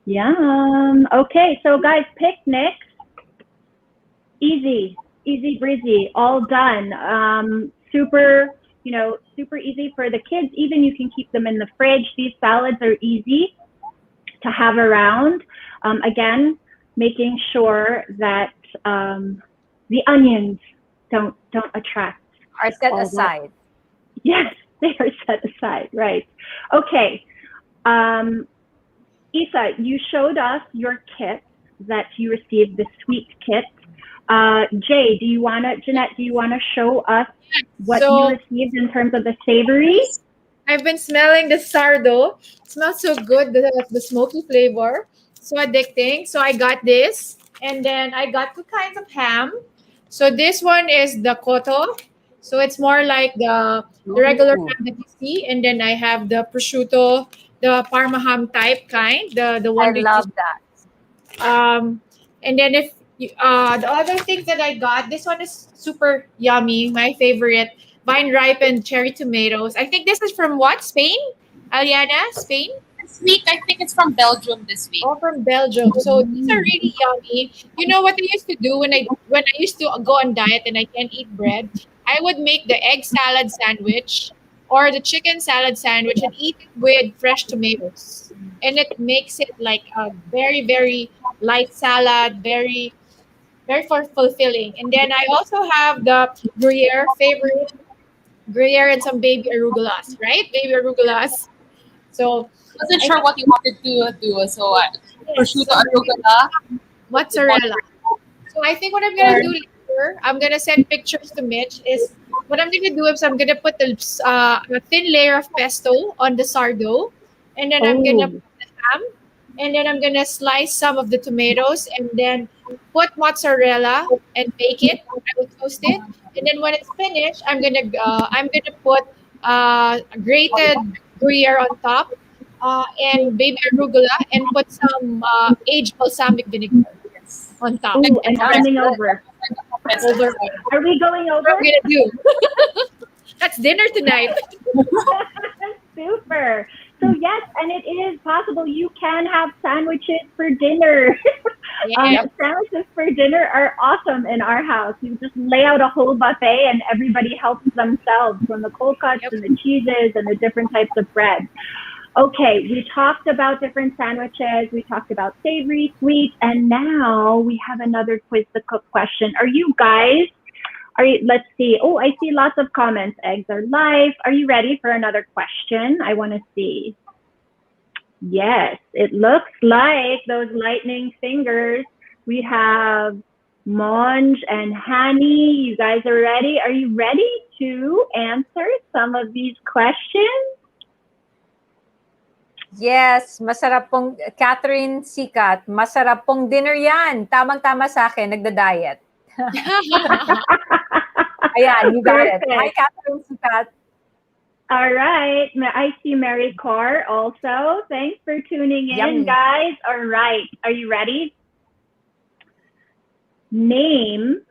[SPEAKER 1] yum. Okay, so guys, picnics, easy breezy, all done. Super easy for the kids. Even you can keep them in the fridge. These salads are easy to have around. Again, making sure that the onions don't attract.
[SPEAKER 2] Are set aside.
[SPEAKER 1] Yes, they are set aside, right. Okay. Isa, you showed us your kit that you received, the sweet kit. Jay, Jeanette, do you want to show us what you received in terms of the savory?
[SPEAKER 3] I've been smelling the sourdough. It smells so good, the smoky flavor. So addicting. So I got this. And then I got 2 kinds of ham. So this one is the cotto. So it's more like the regular ham that you see. And then I have the prosciutto, the Parma ham type kind. The one
[SPEAKER 2] I love that.
[SPEAKER 3] And then if the other things that I got, this one is super yummy. My favorite, vine ripened cherry tomatoes. I think this is from what? Spain? Aliana, Spain?
[SPEAKER 4] This week, I think it's from Belgium this week.
[SPEAKER 3] Oh, from Belgium. So these are really yummy. You know what I used to do when I used to go on diet and I can't eat bread? I would make the egg salad sandwich or the chicken salad sandwich and eat it with fresh tomatoes. And it makes it like a very, very light salad, very fulfilling. And then I also have the Gruyere favorite, Gruyere and some baby arugulas, right? Baby arugulas. So
[SPEAKER 4] I wasn't sure what you wanted to do. So prosciutto arugula,
[SPEAKER 3] mozzarella. So I think what I'm gonna do later, I'm gonna send pictures to Mitch. Is what I'm gonna do is I'm gonna put a thin layer of pesto on the sourdough, and then I'm gonna put the ham, and then I'm gonna slice some of the tomatoes, and then put mozzarella and bake it. I will toast it, and then when it's finished, I'm gonna put grated Gruyere on top, and baby arugula, and put some aged balsamic vinegar. on top.
[SPEAKER 1] Ooh, and
[SPEAKER 3] And
[SPEAKER 1] coming over.
[SPEAKER 3] over.
[SPEAKER 1] Are we going
[SPEAKER 3] What
[SPEAKER 1] over?
[SPEAKER 3] are we gonna do? That's dinner tonight.
[SPEAKER 1] Super. So yes, and it is possible you can have sandwiches for dinner.
[SPEAKER 3] Yeah.
[SPEAKER 1] Sandwiches for dinner are awesome in our house. You just lay out a whole buffet and everybody helps themselves from the cold cuts and the cheeses and the different types of bread. Okay, we talked about different sandwiches. We talked about savory, sweet, and now we have another quiz the cook question. Are you guys? Let's see. Oh, I see lots of comments. Eggs are life. Are you ready for another question? I want to see. Yes, it looks like those lightning fingers. We have Monj and Hani. You guys are ready? Are you ready to answer some of these questions?
[SPEAKER 2] Yes, masarap pong, Catherine Sikat, masarap pong dinner yan. Tamang-tama sa akin, nagda-diet. Ayan, you got it. Hi, Catherine Sikat.
[SPEAKER 1] All right. I see Mary Carr also. Thanks for tuning in, guys. All right. Are you ready? Name,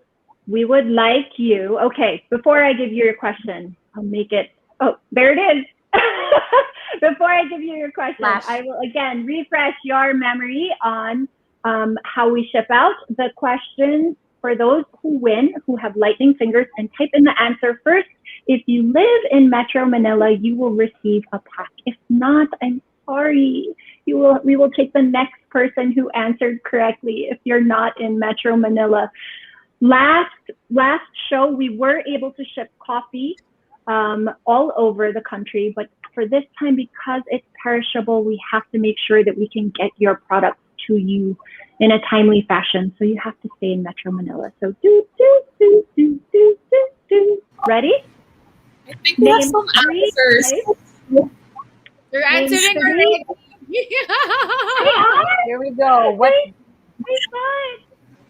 [SPEAKER 1] we would like you. Okay, before I give you your question, I'll make it. Oh, there it is. Before I give you your question, I will again refresh your memory on how we ship out the questions for those who win, who have lightning fingers, and type in the answer first. If you live in Metro Manila, you will receive a pack. If not, I'm sorry. We will take the next person who answered correctly if you're not in Metro Manila. Last show, we were able to ship coffee all over the country, but for this time, because it's perishable, we have to make sure that we can get your products to you in a timely fashion. So you have to stay in Metro Manila. So Ready?
[SPEAKER 4] I think we have some answers.
[SPEAKER 3] You're answering already.
[SPEAKER 2] Here we go. What?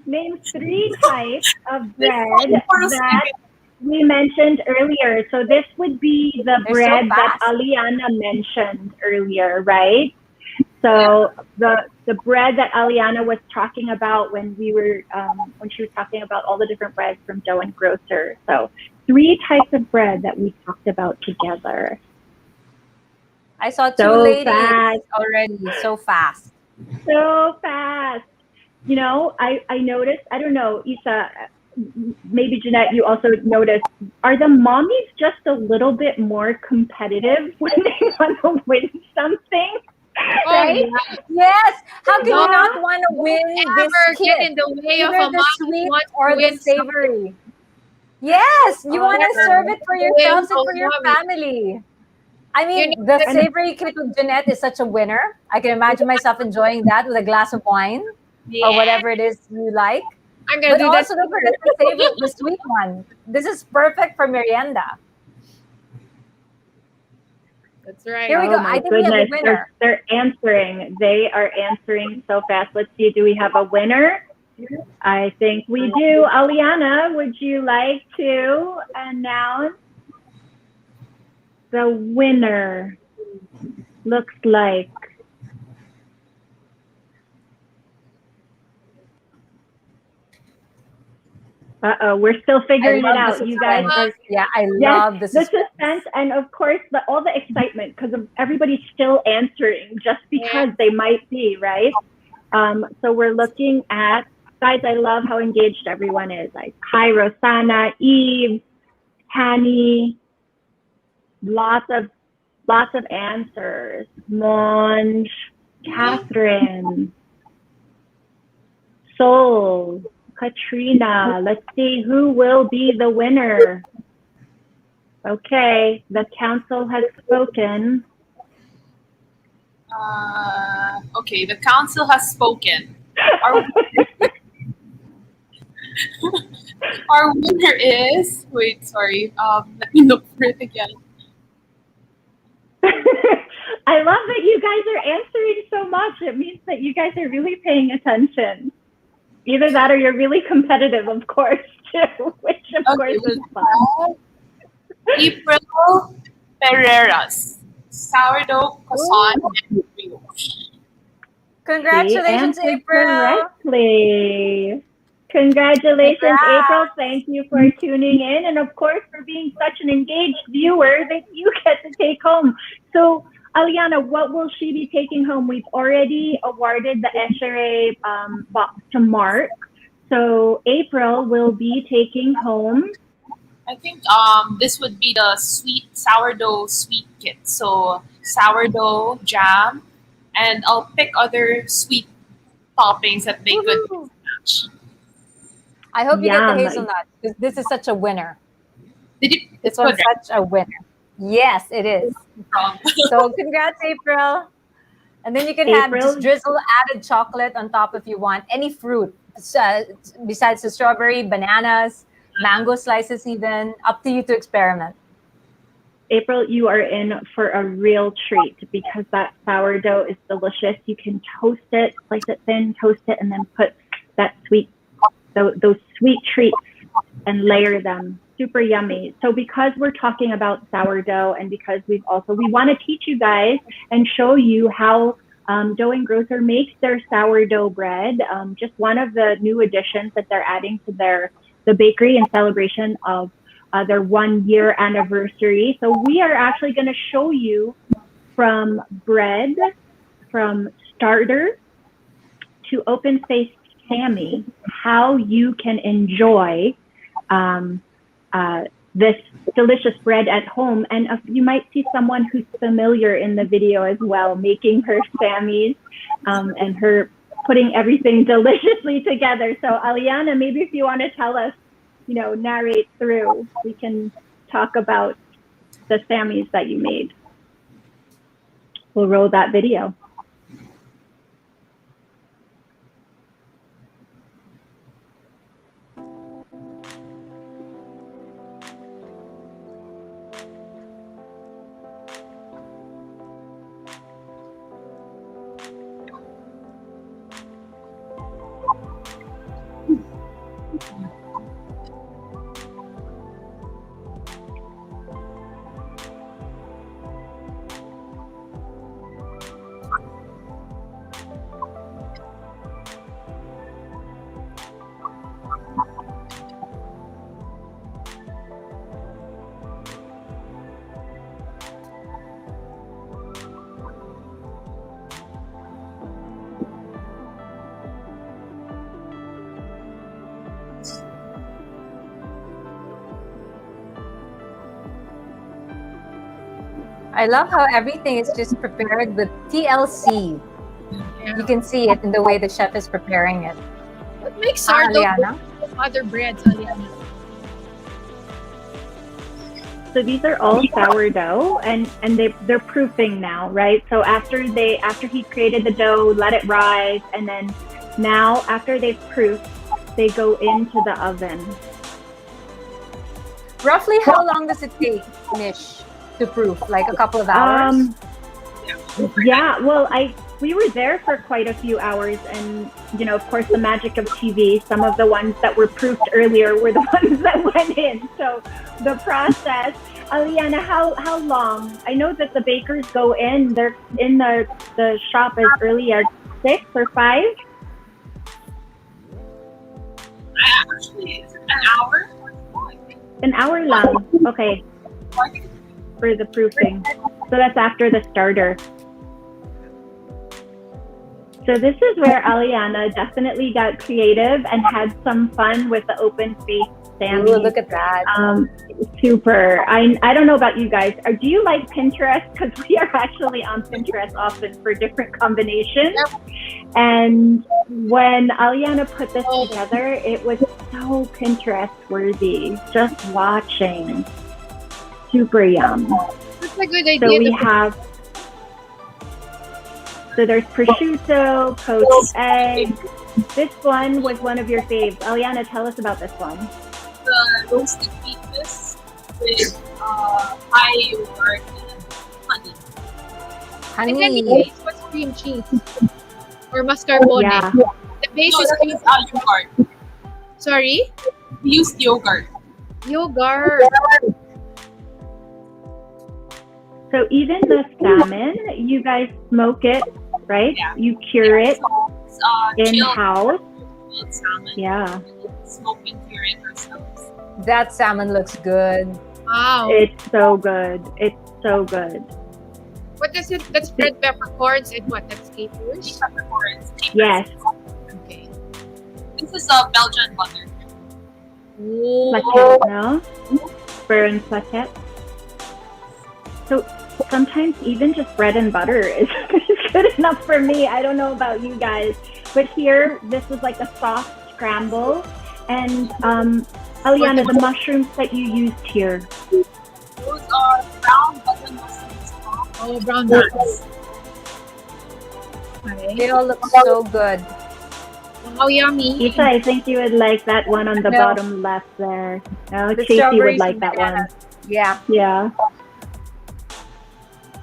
[SPEAKER 1] Name 3 types of bread that we mentioned earlier. So this would be the bread that Aliana mentioned earlier, right? So the bread that Aliana was talking about when we were when she was talking about all the different breads from dough and grocer. So 3 types of bread that we talked about together.
[SPEAKER 2] I saw 2 ladies already. So fast.
[SPEAKER 1] So fast. You know, I noticed, I don't know, Isa, maybe Jeanette, you also noticed, are the mommies just a little bit more competitive when they want to win something? Right?
[SPEAKER 2] Yes. How can you not want to win this kit?
[SPEAKER 3] Get in the way of a
[SPEAKER 2] the sweet or the savory. Yes, you want to serve it for yourselves and for your family. I mean, the savory kit with Jeanette is such a winner. I can imagine myself enjoying that with a glass of wine or whatever it is you like.
[SPEAKER 3] I'm gonna do
[SPEAKER 2] also
[SPEAKER 3] that.
[SPEAKER 2] don't forget the savory, the sweet one. This is perfect for merienda.
[SPEAKER 3] That's right.
[SPEAKER 2] Here we go. I think we have a winner.
[SPEAKER 1] They're answering. They are answering so fast. Let's see. Do we have a winner? I think we do. Aliana, would you like to announce the winner? Looks like. We're still figuring it out. You guys are,
[SPEAKER 2] I love the
[SPEAKER 1] suspense and of course all the excitement because everybody's still answering just because they might be, right? So we're looking at, guys, I love how engaged everyone is. Like, hi, Rosanna, Eve, Hanny, lots of answers. Monj, Catherine, Sol, Katrina. Let's see who will be the winner. Okay, the council has spoken.
[SPEAKER 4] Okay, the council has spoken. Our winner is, wait, sorry, let me look for it again.
[SPEAKER 1] I love that you guys are answering so much. It means that you guys are really paying attention. Either that or you're really competitive, of course, too, which of course is fun.
[SPEAKER 4] April Pereira's sourdough croissant and brioche.
[SPEAKER 1] She
[SPEAKER 2] Congratulations,
[SPEAKER 1] answered
[SPEAKER 2] April.
[SPEAKER 1] correctly. Congratulations,
[SPEAKER 2] Congrats.
[SPEAKER 1] April. Thank you for tuning in. And of course, for being such an engaged viewer that you get to take home. So, Aliana, what will she be taking home? We've already awarded the Eshere box to Mark. So, April will be taking home.
[SPEAKER 4] I think this would be the sourdough sweet kit. So sourdough jam, and I'll pick other sweet toppings that they could
[SPEAKER 2] Woohoo.
[SPEAKER 4] match.
[SPEAKER 2] I hope you get the
[SPEAKER 1] Yum.
[SPEAKER 2] hazelnut, because this is such a winner.
[SPEAKER 4] Did you?
[SPEAKER 2] This
[SPEAKER 4] It's
[SPEAKER 2] one's
[SPEAKER 4] good,
[SPEAKER 2] such a winner. Yes, it is.
[SPEAKER 4] right?
[SPEAKER 2] So congrats, April. And then you can have
[SPEAKER 1] April.
[SPEAKER 2] just drizzle added chocolate on top if you want. Any fruit besides the strawberry, bananas, mango slices even. Up to you to experiment.
[SPEAKER 1] April, you are in for a real treat because that sourdough is delicious. You can toast it, slice it thin, toast it, and then put those sweet treats and layer them. Super yummy. So because we're talking about sourdough, and because we want to teach you guys and show you how Dough and Grocer makes their sourdough bread. Just one of the new additions that they're adding to the bakery in celebration of their 1 year anniversary. So we are actually going to show you from bread, from starter to open-faced Sammy, how you can enjoy this delicious bread at home. And you might see someone who's familiar in the video as well, making her sammies and her putting everything deliciously together. So Aliana, maybe if you want to tell us, narrate through, we can talk about the sammies that you made. We'll roll that video.
[SPEAKER 2] I love how everything is just prepared with TLC. You can see it in the way the chef is preparing it.
[SPEAKER 3] What makes sourdough
[SPEAKER 2] Aliana?
[SPEAKER 3] from other breads, Aliana?
[SPEAKER 1] So these are all sourdough, and they're proofing now, right? So after he created the dough, let it rise, and then now after they've proofed, they go into the oven.
[SPEAKER 2] Roughly how long does it take, Mish, to proof? Like a couple of hours?
[SPEAKER 1] Yeah, well, we were there for quite a few hours, and of course the magic of TV, some of the ones that were proofed earlier were the ones that went in. So the process, Aliana, how long? I know that the bakers go in, they're in the shop as early as 6 or 5.
[SPEAKER 4] Actually, is it an hour?
[SPEAKER 1] An hour long. Okay. For the proofing. So that's after the starter. So this is where Aliana definitely got creative and had some fun with the open face Sammy.
[SPEAKER 2] Ooh, look at that.
[SPEAKER 1] Super. I don't know about you guys. Do you like Pinterest? Because we are actually on Pinterest often for different combinations. Yep. And when Aliana put this together, it was so Pinterest worthy. Just watching. Super yum.
[SPEAKER 3] That's a good idea.
[SPEAKER 1] So we have, so there's prosciutto, poached egg. This one was one of your faves. Aliana, tell us about this one.
[SPEAKER 4] The roasted meatness with high yogurt and honey.
[SPEAKER 3] And then the base was cream cheese or mascarpone.
[SPEAKER 1] Yeah.
[SPEAKER 3] The base is cream
[SPEAKER 4] yogurt.
[SPEAKER 3] Sorry?
[SPEAKER 4] We used yogurt.
[SPEAKER 3] Yogurt.
[SPEAKER 1] So even the salmon, you guys smoke it right?
[SPEAKER 4] Yeah.
[SPEAKER 1] You cure it
[SPEAKER 4] So,
[SPEAKER 1] in
[SPEAKER 4] chilled
[SPEAKER 1] house.
[SPEAKER 4] salmon.
[SPEAKER 1] Yeah,
[SPEAKER 4] Smoke and cure it ourselves.
[SPEAKER 2] That salmon looks good.
[SPEAKER 3] Wow.
[SPEAKER 1] it's so good. It's so good.
[SPEAKER 3] What is it? That's red peppercorns and what? That's capers?
[SPEAKER 4] Peppercorns.
[SPEAKER 1] Yes,
[SPEAKER 3] Okay.
[SPEAKER 4] This is Belgian butter.
[SPEAKER 1] plaquette, no? Burn plaquette. So sometimes even just bread and butter is good enough for me. I don't know about you guys, but here this is like a soft scramble. And Aliana, the mushrooms that you used here.
[SPEAKER 4] Those are brown button mushrooms.
[SPEAKER 3] Oh, brown nuts. Okay.
[SPEAKER 2] They all look so good.
[SPEAKER 3] Wow, yummy.
[SPEAKER 1] Isa, I think you would like that one on the
[SPEAKER 2] No.
[SPEAKER 1] bottom left there. No,
[SPEAKER 2] The
[SPEAKER 1] Tracy would
[SPEAKER 2] strawberries
[SPEAKER 1] like
[SPEAKER 2] and
[SPEAKER 1] that one.
[SPEAKER 2] bananas. Yeah.
[SPEAKER 1] Yeah.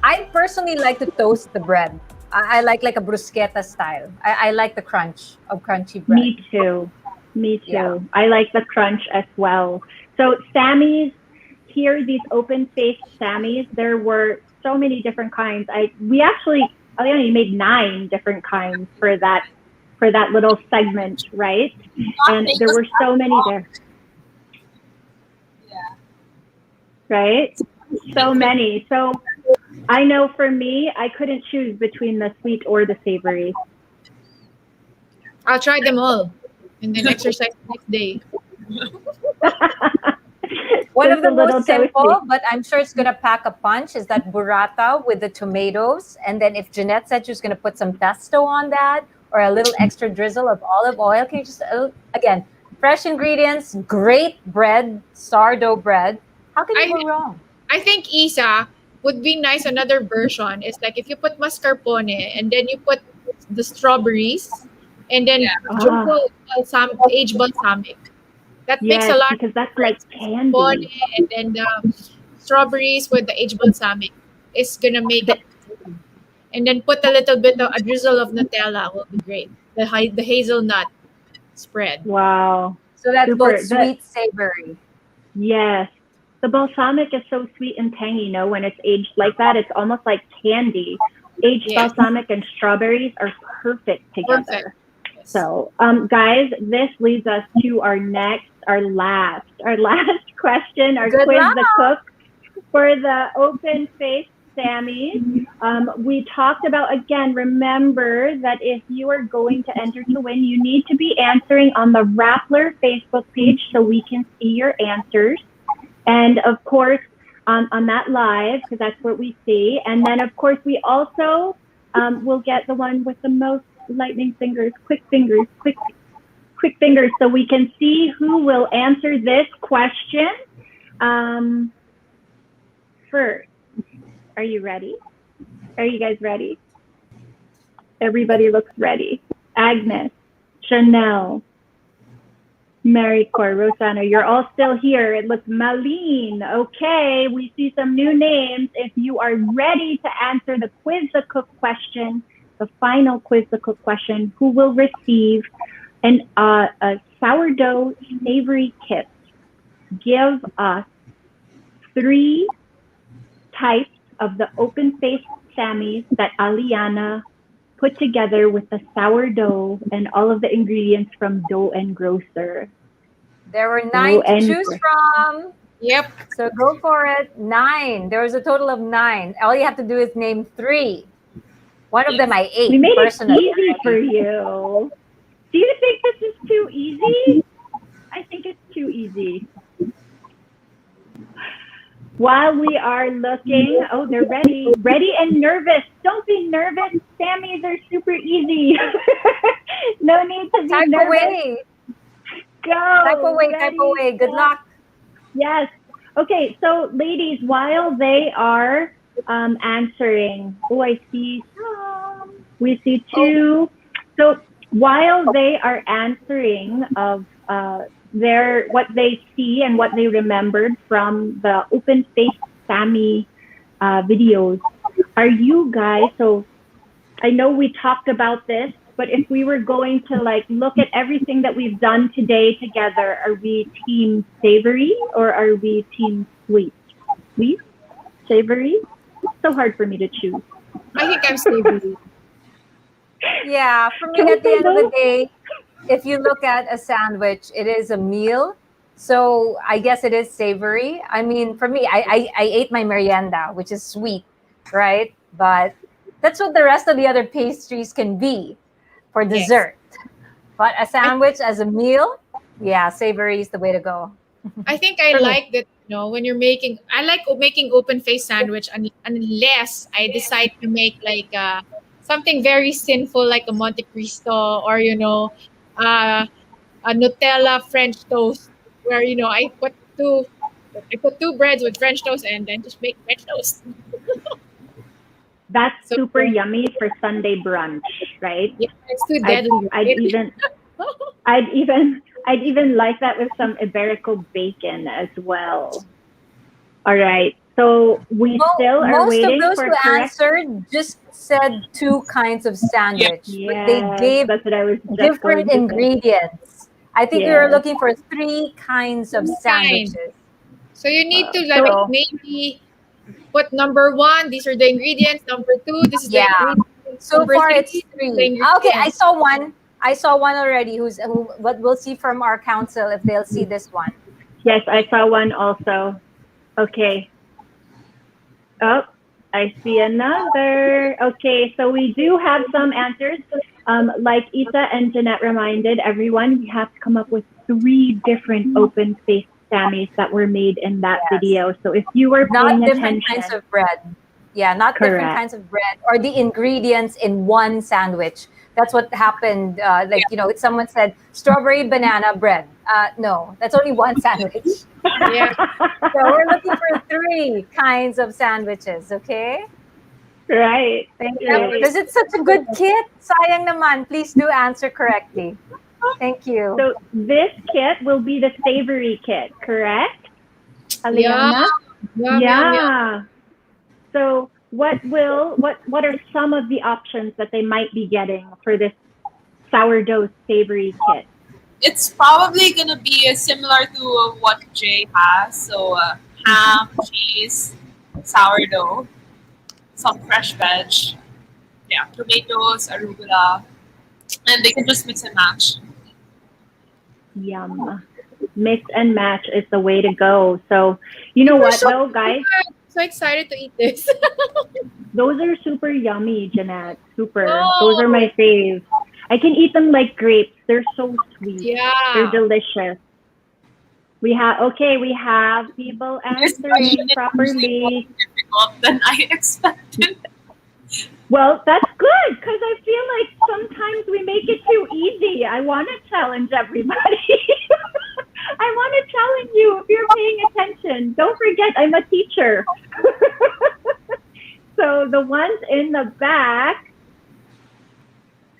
[SPEAKER 2] I personally like to toast the bread. I like a bruschetta style. I like the crunch of crunchy bread.
[SPEAKER 1] Me too. Me too.
[SPEAKER 2] Yeah.
[SPEAKER 1] I like the crunch as well. So sammies, here, these open-faced sammies, there were so many different kinds. We actually, Aliana, you made 9 different kinds for that little segment, right? And there were so many there.
[SPEAKER 4] Yeah.
[SPEAKER 1] Right? So many. So I know for me, I couldn't choose between the sweet or the savory.
[SPEAKER 3] I'll try them all and then exercise the next day.
[SPEAKER 2] One
[SPEAKER 1] Just
[SPEAKER 2] of the
[SPEAKER 1] a little
[SPEAKER 2] most simple,
[SPEAKER 1] toasty.
[SPEAKER 2] but I'm sure it's going to pack a punch, is that burrata with the tomatoes. And then if Jeanette said she was going to put some pesto on that or a little extra drizzle of olive oil, can you just, again, fresh ingredients, great bread, sourdough bread. How can you go wrong?
[SPEAKER 3] I think Isa would be nice. Another version is like if you put mascarpone and then you put the strawberries and then jumbo aged balsamic. That makes a
[SPEAKER 1] Yes,
[SPEAKER 3] lot
[SPEAKER 1] because that's like
[SPEAKER 3] mascarpone
[SPEAKER 1] candy.
[SPEAKER 3] and then the strawberries with the aged balsamic is gonna make it. And then put a little bit of a drizzle of Nutella will be great. The hazelnut spread.
[SPEAKER 1] Wow.
[SPEAKER 2] So that's
[SPEAKER 1] Super.
[SPEAKER 2] both sweet, savory.
[SPEAKER 1] Yes. The balsamic is so sweet and tangy, when it's aged like that, it's almost like candy. Aged
[SPEAKER 3] Yes.
[SPEAKER 1] balsamic and strawberries are perfect together.
[SPEAKER 3] Perfect. Yes.
[SPEAKER 1] So, guys, this leads us to our last question, our
[SPEAKER 2] Good
[SPEAKER 1] quiz
[SPEAKER 2] luck.
[SPEAKER 1] the cook for the open face Sammy. We talked about, again, remember that if you are going to enter to win, you need to be answering on the Rappler Facebook page so we can see your answers. And of course, on that live, because that's what we see. And then, of course, we also will get the one with the most lightning fingers, quick fingers, so we can see who will answer this question first. Are you ready? Are you guys ready? Everybody looks ready. Agnes, Chanel, Mary Cor, Rosanna, you're all still here. It looks Malene. Okay, we see some new names. If you are ready to answer the Quiz the Cook question, the final Quiz the Cook question, who will receive a sourdough savory kit? Give us 3 types of the open-faced sammies that Aliana put together with the sourdough and all of the ingredients from Dough and Grocer.
[SPEAKER 2] There were 9 to choose from.
[SPEAKER 3] Yep.
[SPEAKER 2] So go for it. 9. There was a total of 9. All you have to do is name 3. One of them I ate.
[SPEAKER 1] We made it
[SPEAKER 2] personally.
[SPEAKER 1] easy for you. Do you think this is too easy? I think it's too easy. While we are looking, oh, they're ready and nervous. Don't be nervous. Sammies are super easy. No need to be
[SPEAKER 2] Type
[SPEAKER 1] nervous.
[SPEAKER 2] away.
[SPEAKER 1] Go.
[SPEAKER 2] Type away.
[SPEAKER 1] Ready,
[SPEAKER 2] Type away. Good luck.
[SPEAKER 1] Yes. Okay, so ladies, while they are answering, oh, I see some. We see 2. So while they are answering of what they see and what they remembered from the open face Sammy videos, are you guys, so I know we talked about this, but if we were going to look at everything that we've done today together, are we team savory or are we team sweet? Sweet? Savory? It's so hard for me to choose.
[SPEAKER 3] I think I'm savory.
[SPEAKER 2] Yeah, for me,
[SPEAKER 1] Can we
[SPEAKER 2] at the
[SPEAKER 1] say
[SPEAKER 2] end of the
[SPEAKER 1] both?
[SPEAKER 2] day, if you look at a sandwich, it is a meal. So I guess it is savory. I mean, for me, I ate my merienda, which is sweet, right? But that's what the rest of the other pastries can be for
[SPEAKER 3] Yes.
[SPEAKER 2] dessert. But a
[SPEAKER 3] I
[SPEAKER 2] sandwich as a meal, yeah, savory is the way to go.
[SPEAKER 3] I think I
[SPEAKER 1] For me.
[SPEAKER 3] like that, when you're making, I like making open face sandwich unless I decide to make like something very sinful like a Monte Cristo, or uh, a Nutella French toast, where I put two breads with French toast and then just make French toast.
[SPEAKER 1] That's
[SPEAKER 3] So
[SPEAKER 1] super yummy for Sunday brunch, right?
[SPEAKER 3] yeah, it's too
[SPEAKER 1] I'd
[SPEAKER 3] deadly,
[SPEAKER 1] I'd
[SPEAKER 3] right?
[SPEAKER 1] even I'd even I'd even like that with some Iberico bacon as well. All right. So we still are
[SPEAKER 2] Most of
[SPEAKER 1] waiting
[SPEAKER 2] those
[SPEAKER 1] for
[SPEAKER 2] who
[SPEAKER 1] correct.
[SPEAKER 2] answered just said two kinds of
[SPEAKER 4] Yeah.
[SPEAKER 2] sandwich, but they
[SPEAKER 1] Yes,
[SPEAKER 2] gave
[SPEAKER 1] that's what I was just
[SPEAKER 2] different
[SPEAKER 1] going to say.
[SPEAKER 2] ingredients. I think we were
[SPEAKER 1] Yes.
[SPEAKER 2] looking for three kinds of
[SPEAKER 3] Two kinds.
[SPEAKER 2] sandwiches.
[SPEAKER 3] So you need to like
[SPEAKER 1] So
[SPEAKER 2] So
[SPEAKER 3] maybe put number one, these are the ingredients. Number two, this is the
[SPEAKER 2] yeah,
[SPEAKER 3] ingredients.
[SPEAKER 2] so
[SPEAKER 3] Number
[SPEAKER 2] far
[SPEAKER 3] three,
[SPEAKER 2] it's
[SPEAKER 3] this is the
[SPEAKER 2] three. Okay, I
[SPEAKER 3] ingredients.
[SPEAKER 2] saw one. I saw one already. But we'll see from our council if they'll see this one.
[SPEAKER 1] yes, I saw one also. Okay. Oh, I see another. Okay, so we do have some answers. Like Isa and Jeanette reminded everyone, we have to come up with 3 different open faced sammies that were made in that
[SPEAKER 2] Yes,
[SPEAKER 1] video. So if you were
[SPEAKER 2] not
[SPEAKER 1] paying
[SPEAKER 2] different kinds
[SPEAKER 1] attention,
[SPEAKER 2] of bread. Yeah, not different
[SPEAKER 1] correct.
[SPEAKER 2] kinds of bread or the ingredients in one sandwich. That's what happened. Someone said strawberry banana bread. No, that's only one sandwich.
[SPEAKER 3] Yeah.
[SPEAKER 2] So we're looking for 3 kinds of sandwiches, okay?
[SPEAKER 1] Right,
[SPEAKER 2] Thank you.
[SPEAKER 1] right.
[SPEAKER 2] Because it's such a good kit. Sayang naman. Please do answer correctly. Thank you.
[SPEAKER 1] So this kit will be the savory kit, correct?
[SPEAKER 3] Yum,
[SPEAKER 1] Aliana?
[SPEAKER 3] yum, yum, yum.
[SPEAKER 1] Yeah. So what are some of the options that they might be getting for this sourdough savory kit?
[SPEAKER 4] It's probably gonna be similar to what Jay has. So ham, cheese, sourdough, some fresh veg, yeah, tomatoes, arugula, and they can just mix and match.
[SPEAKER 1] Yum. Mix and match is the way to go. So you know
[SPEAKER 3] People are
[SPEAKER 1] what though, guys?
[SPEAKER 3] so excited to eat this.
[SPEAKER 1] Those are super yummy, Jeanette. Super. Those are
[SPEAKER 3] Oh,
[SPEAKER 1] my faves. I can eat them like grapes. They're so sweet. They're
[SPEAKER 3] yeah.
[SPEAKER 1] delicious. We have people
[SPEAKER 4] This question
[SPEAKER 1] answering
[SPEAKER 4] is usually more
[SPEAKER 1] properly.
[SPEAKER 4] difficult than I expected.
[SPEAKER 1] Well, that's good because I feel like sometimes we make it too easy. I want to challenge everybody. I want to challenge you if you're paying attention. Don't forget, I'm a teacher. So the ones in the back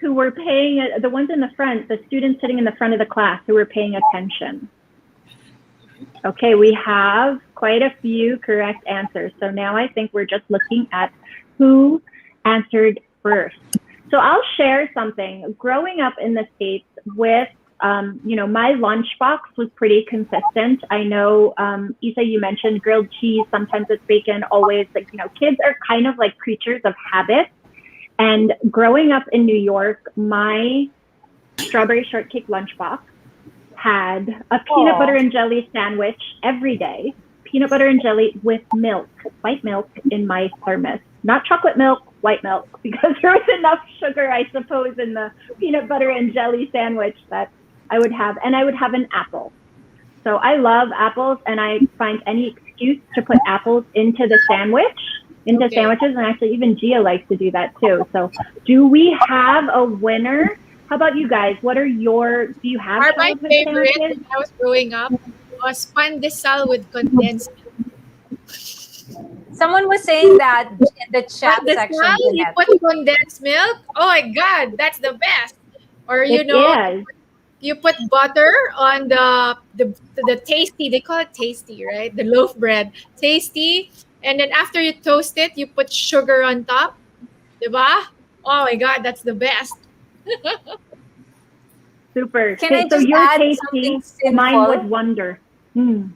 [SPEAKER 1] who were paying, the ones in the front, the students sitting in the front of the class who were paying attention. Okay, we have quite a few correct answers. So now I think we're just looking at who answered first. So I'll share something. Growing up in the States with, my lunchbox was pretty consistent. I know, Isa, you mentioned grilled cheese, sometimes it's bacon, always kids are kind of like creatures of habit. And growing up in New York, my strawberry shortcake lunchbox had a peanut butter and jelly sandwich every day, peanut butter and jelly with milk, white milk in my thermos. Not chocolate milk, white milk, because there was enough sugar, I suppose, in the peanut butter and jelly sandwich that I would have. And I would have an apple. So I love apples, and I find any excuse to put apples into the sandwich, into
[SPEAKER 3] Okay.
[SPEAKER 1] sandwiches, and actually even Gia likes to do that too. So do we have a winner? How about you guys? Do you have
[SPEAKER 3] My
[SPEAKER 1] childhood
[SPEAKER 3] favorite
[SPEAKER 1] sandwiches?
[SPEAKER 3] when I was growing up was pandesal with condensed
[SPEAKER 2] Someone was saying that in the chat section,
[SPEAKER 3] Pandesal, you
[SPEAKER 2] Jeanette.
[SPEAKER 3] put condensed milk. Oh my god, that's the best. Or
[SPEAKER 1] It is.
[SPEAKER 3] you put butter on the tasty. They call it tasty, right? The loaf bread, tasty. And then after you toast it, you put sugar on top, diba? Oh my god, that's the best.
[SPEAKER 1] Super.
[SPEAKER 2] Can I
[SPEAKER 1] So
[SPEAKER 2] just
[SPEAKER 1] you're
[SPEAKER 2] add
[SPEAKER 1] tasty.
[SPEAKER 2] something
[SPEAKER 1] Mine would
[SPEAKER 2] sinful?
[SPEAKER 1] wonder.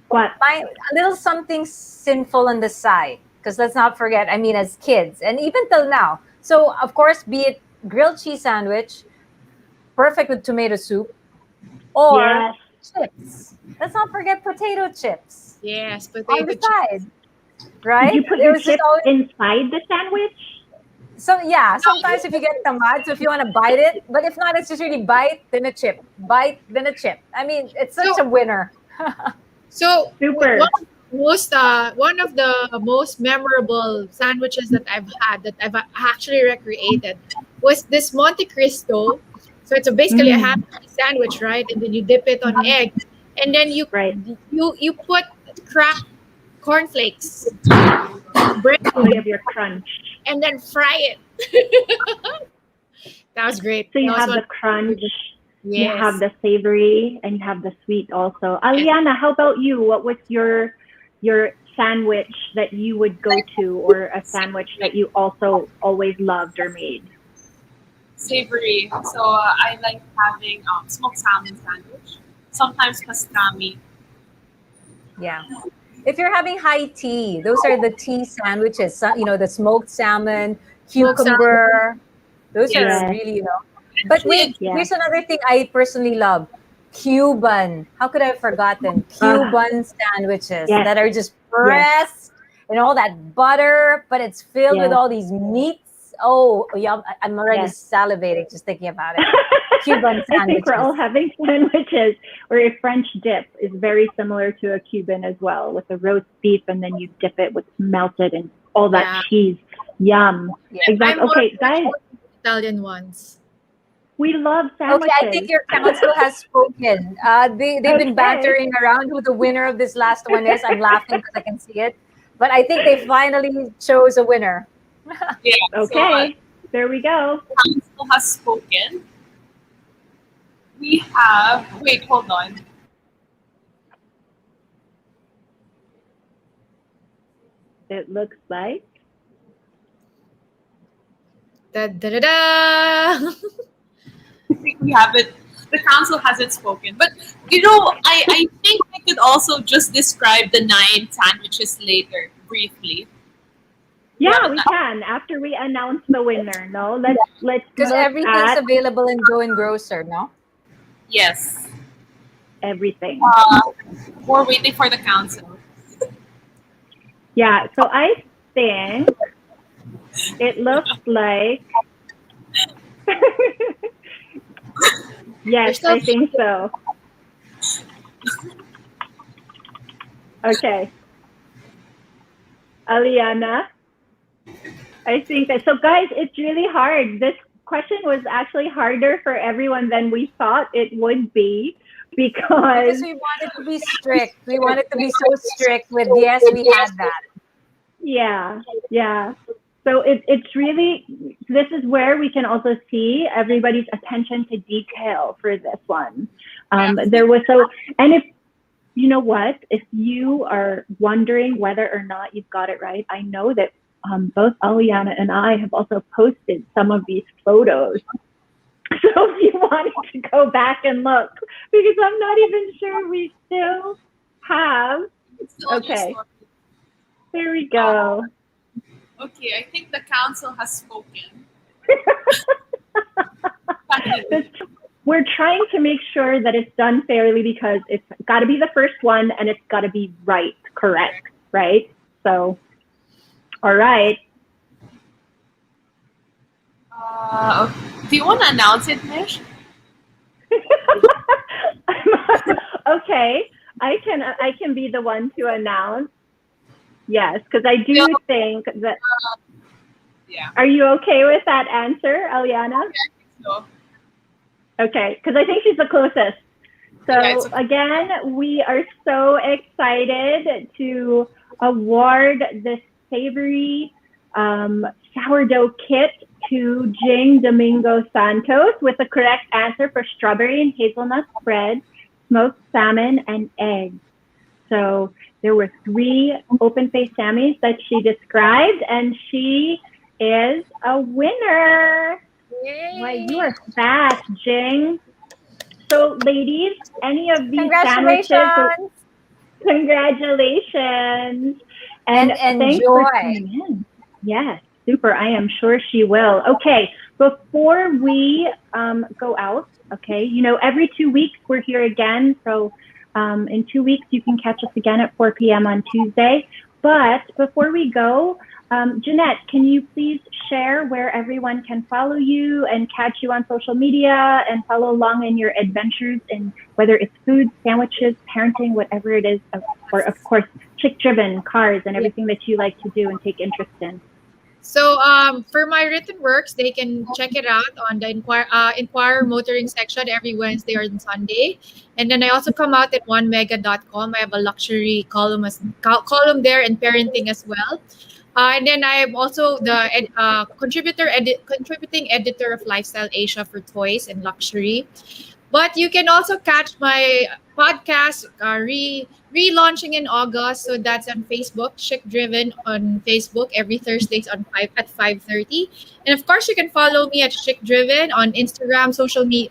[SPEAKER 1] What?
[SPEAKER 2] A little something sinful on the side. Because let's not forget, I mean, as kids and even till now. So, of course, be it grilled cheese sandwich, perfect with tomato soup, or
[SPEAKER 1] Yes.
[SPEAKER 2] chips. Let's not forget potato chips
[SPEAKER 3] Yes,
[SPEAKER 2] on
[SPEAKER 3] potato
[SPEAKER 2] the
[SPEAKER 3] chips.
[SPEAKER 2] side,
[SPEAKER 1] Did
[SPEAKER 2] right?
[SPEAKER 1] you put
[SPEAKER 2] It
[SPEAKER 1] your
[SPEAKER 2] was just
[SPEAKER 1] chips
[SPEAKER 2] always
[SPEAKER 1] inside the sandwich?
[SPEAKER 2] so yeah. Sometimes if you get tamad, so if you want to bite it, but if not, it's just really bite then a chip, bite then a chip. I mean, it's such
[SPEAKER 3] So
[SPEAKER 2] a winner.
[SPEAKER 3] So
[SPEAKER 1] Super.
[SPEAKER 3] one of the most memorable sandwiches that I've had that I've actually recreated was this Monte Cristo. So it's basically a ham
[SPEAKER 1] Mm,
[SPEAKER 3] and cheese sandwich, right? And then you dip it on egg, and then
[SPEAKER 1] right.
[SPEAKER 3] you put cracked cornflakes, bread,
[SPEAKER 1] So you have your crunch.
[SPEAKER 3] and then fry it. That was great.
[SPEAKER 1] So you
[SPEAKER 3] That was
[SPEAKER 1] have
[SPEAKER 3] one.
[SPEAKER 1] the crunch, you have
[SPEAKER 3] Yes.
[SPEAKER 1] the savory, and you have the sweet also.
[SPEAKER 3] Yes.
[SPEAKER 1] Aliana, how about you? What was your sandwich that you would go to, or a sandwich that you also always loved or made?
[SPEAKER 4] Savory. So I like having smoked salmon sandwich. Sometimes pastrami.
[SPEAKER 2] Yeah. If you're having high tea, those are the tea sandwiches. The smoked salmon,
[SPEAKER 3] Smoked salmon.
[SPEAKER 2] cucumber. Those are
[SPEAKER 1] Yes,
[SPEAKER 2] really. But
[SPEAKER 4] Actually,
[SPEAKER 2] wait,
[SPEAKER 1] yes.
[SPEAKER 2] here's another thing I personally love. Cuban. How could I have forgotten?
[SPEAKER 1] Uh,
[SPEAKER 2] Cuban sandwiches
[SPEAKER 1] yes,
[SPEAKER 2] that are just
[SPEAKER 1] yes,
[SPEAKER 2] pressed and all that butter, but it's filled with
[SPEAKER 1] yes,
[SPEAKER 2] all these meats. Oh, yum. I'm already
[SPEAKER 1] yes.
[SPEAKER 2] salivating just thinking about it. Cuban
[SPEAKER 1] I think we're
[SPEAKER 2] sandwiches.
[SPEAKER 1] all having sandwiches, or a French dip is very similar to a Cuban as well, with the roast beef, and then you dip it with melted and all that
[SPEAKER 3] Yeah.
[SPEAKER 1] cheese. Yum.
[SPEAKER 2] Yeah.
[SPEAKER 1] Exactly.
[SPEAKER 3] I'm more
[SPEAKER 1] Okay, guys,
[SPEAKER 3] Italian ones.
[SPEAKER 1] we love
[SPEAKER 2] Okay, I think
[SPEAKER 1] sandwiches.
[SPEAKER 2] your council has spoken. They've been
[SPEAKER 1] Okay,
[SPEAKER 2] bantering around who the winner of this last one is. I'm laughing because I can see it. But I think they finally chose a winner.
[SPEAKER 4] yeah. So
[SPEAKER 1] okay, there we go.
[SPEAKER 4] council has spoken. We have. Wait, hold on.
[SPEAKER 1] It looks like.
[SPEAKER 3] Da da da da.
[SPEAKER 4] I think we have it. The council hasn't spoken, but I think I could also just describe the 9 sandwiches later briefly. You
[SPEAKER 1] Yeah,
[SPEAKER 4] want
[SPEAKER 1] we
[SPEAKER 4] to?
[SPEAKER 1] can after we announce the winner. No, let's
[SPEAKER 2] Because
[SPEAKER 1] look
[SPEAKER 2] everything's
[SPEAKER 1] at
[SPEAKER 2] available in Go and Grocer, no?
[SPEAKER 4] Yes.
[SPEAKER 1] everything.
[SPEAKER 4] We're waiting for the council.
[SPEAKER 1] Yeah, so I think it looks like. Yes,
[SPEAKER 3] You're
[SPEAKER 1] I
[SPEAKER 3] still
[SPEAKER 1] think so. Okay, Aliana, I think that. So, guys, it's really hard. This question was actually harder for everyone than we thought it would be
[SPEAKER 2] Because
[SPEAKER 1] because,
[SPEAKER 2] we wanted to be strict. We wanted to be so strict with yes, we had that.
[SPEAKER 1] yeah, yeah. So it's really, this is where we can also see everybody's attention to detail for this one. There was and if, you know what, if you are wondering whether or not you've got it right, I know that both Aliana and I have also posted some of these photos. So if you wanted to go back and look, because I'm not even sure we still have.
[SPEAKER 4] It's still on your
[SPEAKER 1] Okay,
[SPEAKER 4] story.
[SPEAKER 1] there we go.
[SPEAKER 4] Okay, I think the council has spoken.
[SPEAKER 1] We're trying to make sure that it's done fairly because it's got to be the first one and it's got to be right, correct, right? So, all right.
[SPEAKER 4] Do you want to announce it, Mish?
[SPEAKER 1] Okay, I can be the one to announce. Yes, because I do think that.
[SPEAKER 4] Yeah.
[SPEAKER 1] Are you okay with that answer, Aliana?
[SPEAKER 4] So,
[SPEAKER 1] Okay, because I think she's the closest. So
[SPEAKER 4] Yeah,
[SPEAKER 1] again, we are so excited to award this savory sourdough kit to Jing Domingo Santos with the correct answer for strawberry and hazelnut spread, smoked salmon, and eggs. So there were 3 open-faced sammies that she described, and she is a winner. Why, you are fast, Jing. So, ladies, any of these sandwiches,
[SPEAKER 2] Congratulations
[SPEAKER 1] congratulations.
[SPEAKER 2] and
[SPEAKER 1] Thanks for
[SPEAKER 2] enjoy.
[SPEAKER 1] tuning in. Yes, super. I am sure she will. Okay, before we go out, okay, you know, every 2 weeks we're here again. So in 2 weeks, you can catch us again at 4 p.m. on Tuesday. But before we go, Jeanette, can you please share where everyone can follow you and catch you on social media and follow along in your adventures in whether it's food, sandwiches, parenting, whatever it is, or of course, chick-driven cars and everything that you like to do and take interest in?
[SPEAKER 3] So for my written works, they can check it out on the Inquire Motoring section every Wednesday or Sunday. And then I also come out at onemega.com. I have a luxury column there and parenting as well. And then I am also the contributing editor of Lifestyle Asia for toys and luxury. But you can also catch my podcast relaunching in August. So that's on Facebook, Chick Driven on Facebook every Thursdays at 5:30. And of course, you can follow me at Chick Driven on Instagram, social media,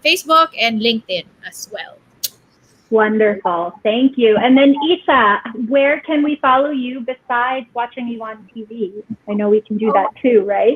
[SPEAKER 3] Facebook, and LinkedIn as well.
[SPEAKER 1] Wonderful. Thank you. And then Isa, where can we follow you besides watching you on TV? I know we can do that too, right?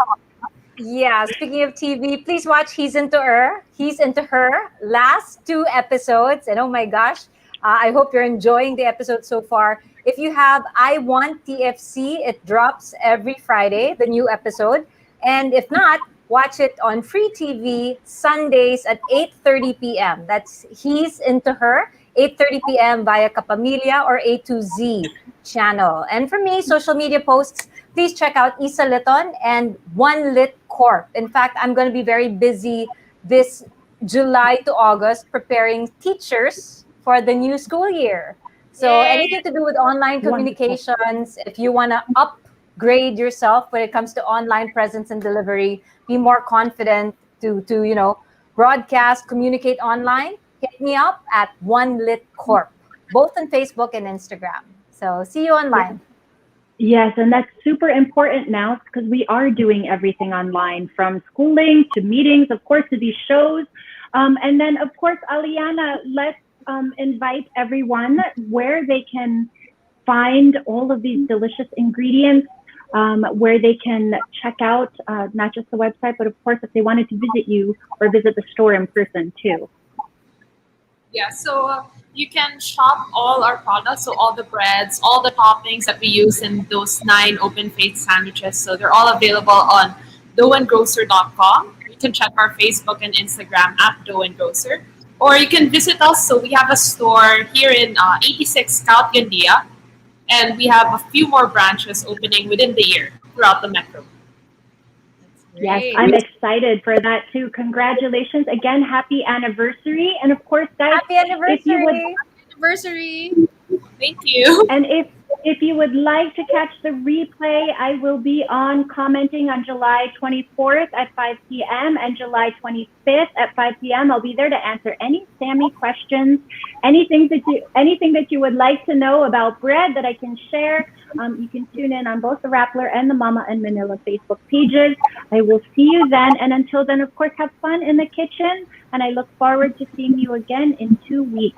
[SPEAKER 2] Yeah, speaking of TV, please watch He's Into Her. He's Into Her. Last 2 episodes. And oh my gosh, I hope you're enjoying the episode so far. If you have I Want TFC, it drops every Friday, the new episode. And if not, watch it on free TV Sundays at 8:30 p.m. That's He's Into Her, 8:30 p.m. via Kapamilya or A to Z channel. And for me, social media posts, please check out Isa Liton and One Lit Corp. In fact, I'm going to be very busy this July to August preparing teachers for the new school year. So
[SPEAKER 3] Yay!
[SPEAKER 2] anything to do with online communications, if you want to upgrade yourself when it comes to online presence and delivery, be more confident to broadcast, communicate online, hit me up at One Lit Corp, both on Facebook and Instagram. So see you online.
[SPEAKER 1] Yes, and that's super important now because we are doing everything online, from schooling to meetings, of course, to these shows. And then, of course, Aliana, let's invite everyone where they can find all of these delicious ingredients, where they can check out not just the website, but of course, if they wanted to visit you or visit the store in person too.
[SPEAKER 4] Yeah, so you can shop all our products, so all the breads, all the toppings that we use in those 9 open face sandwiches. So they're all available on doughandgrocer.com. You can check our Facebook and Instagram at Dough and Grocer. Or you can visit us. So we have a store here in 86 Scout Gandia, and we have a few more branches opening within the year throughout the metro.
[SPEAKER 1] Yes, I'm excited for that too. Congratulations again. Happy anniversary. And of course, guys,
[SPEAKER 2] Happy anniversary.
[SPEAKER 4] Thank you.
[SPEAKER 1] And if you would like to catch the replay, I will be on commenting on July 24th at 5 p.m. and July 25th at 5 p.m. I'll be there to answer any Sammy questions, anything that you would like to know about bread that I can share. You can tune in on both the Rappler and the Mama and Manila Facebook pages. I will see you then. And until then, of course, have fun in the kitchen. And I look forward to seeing you again in 2 weeks.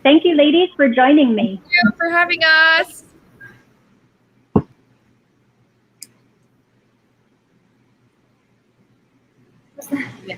[SPEAKER 1] Thank you, ladies, for joining me.
[SPEAKER 3] Thank you for having us.
[SPEAKER 4] Yeah.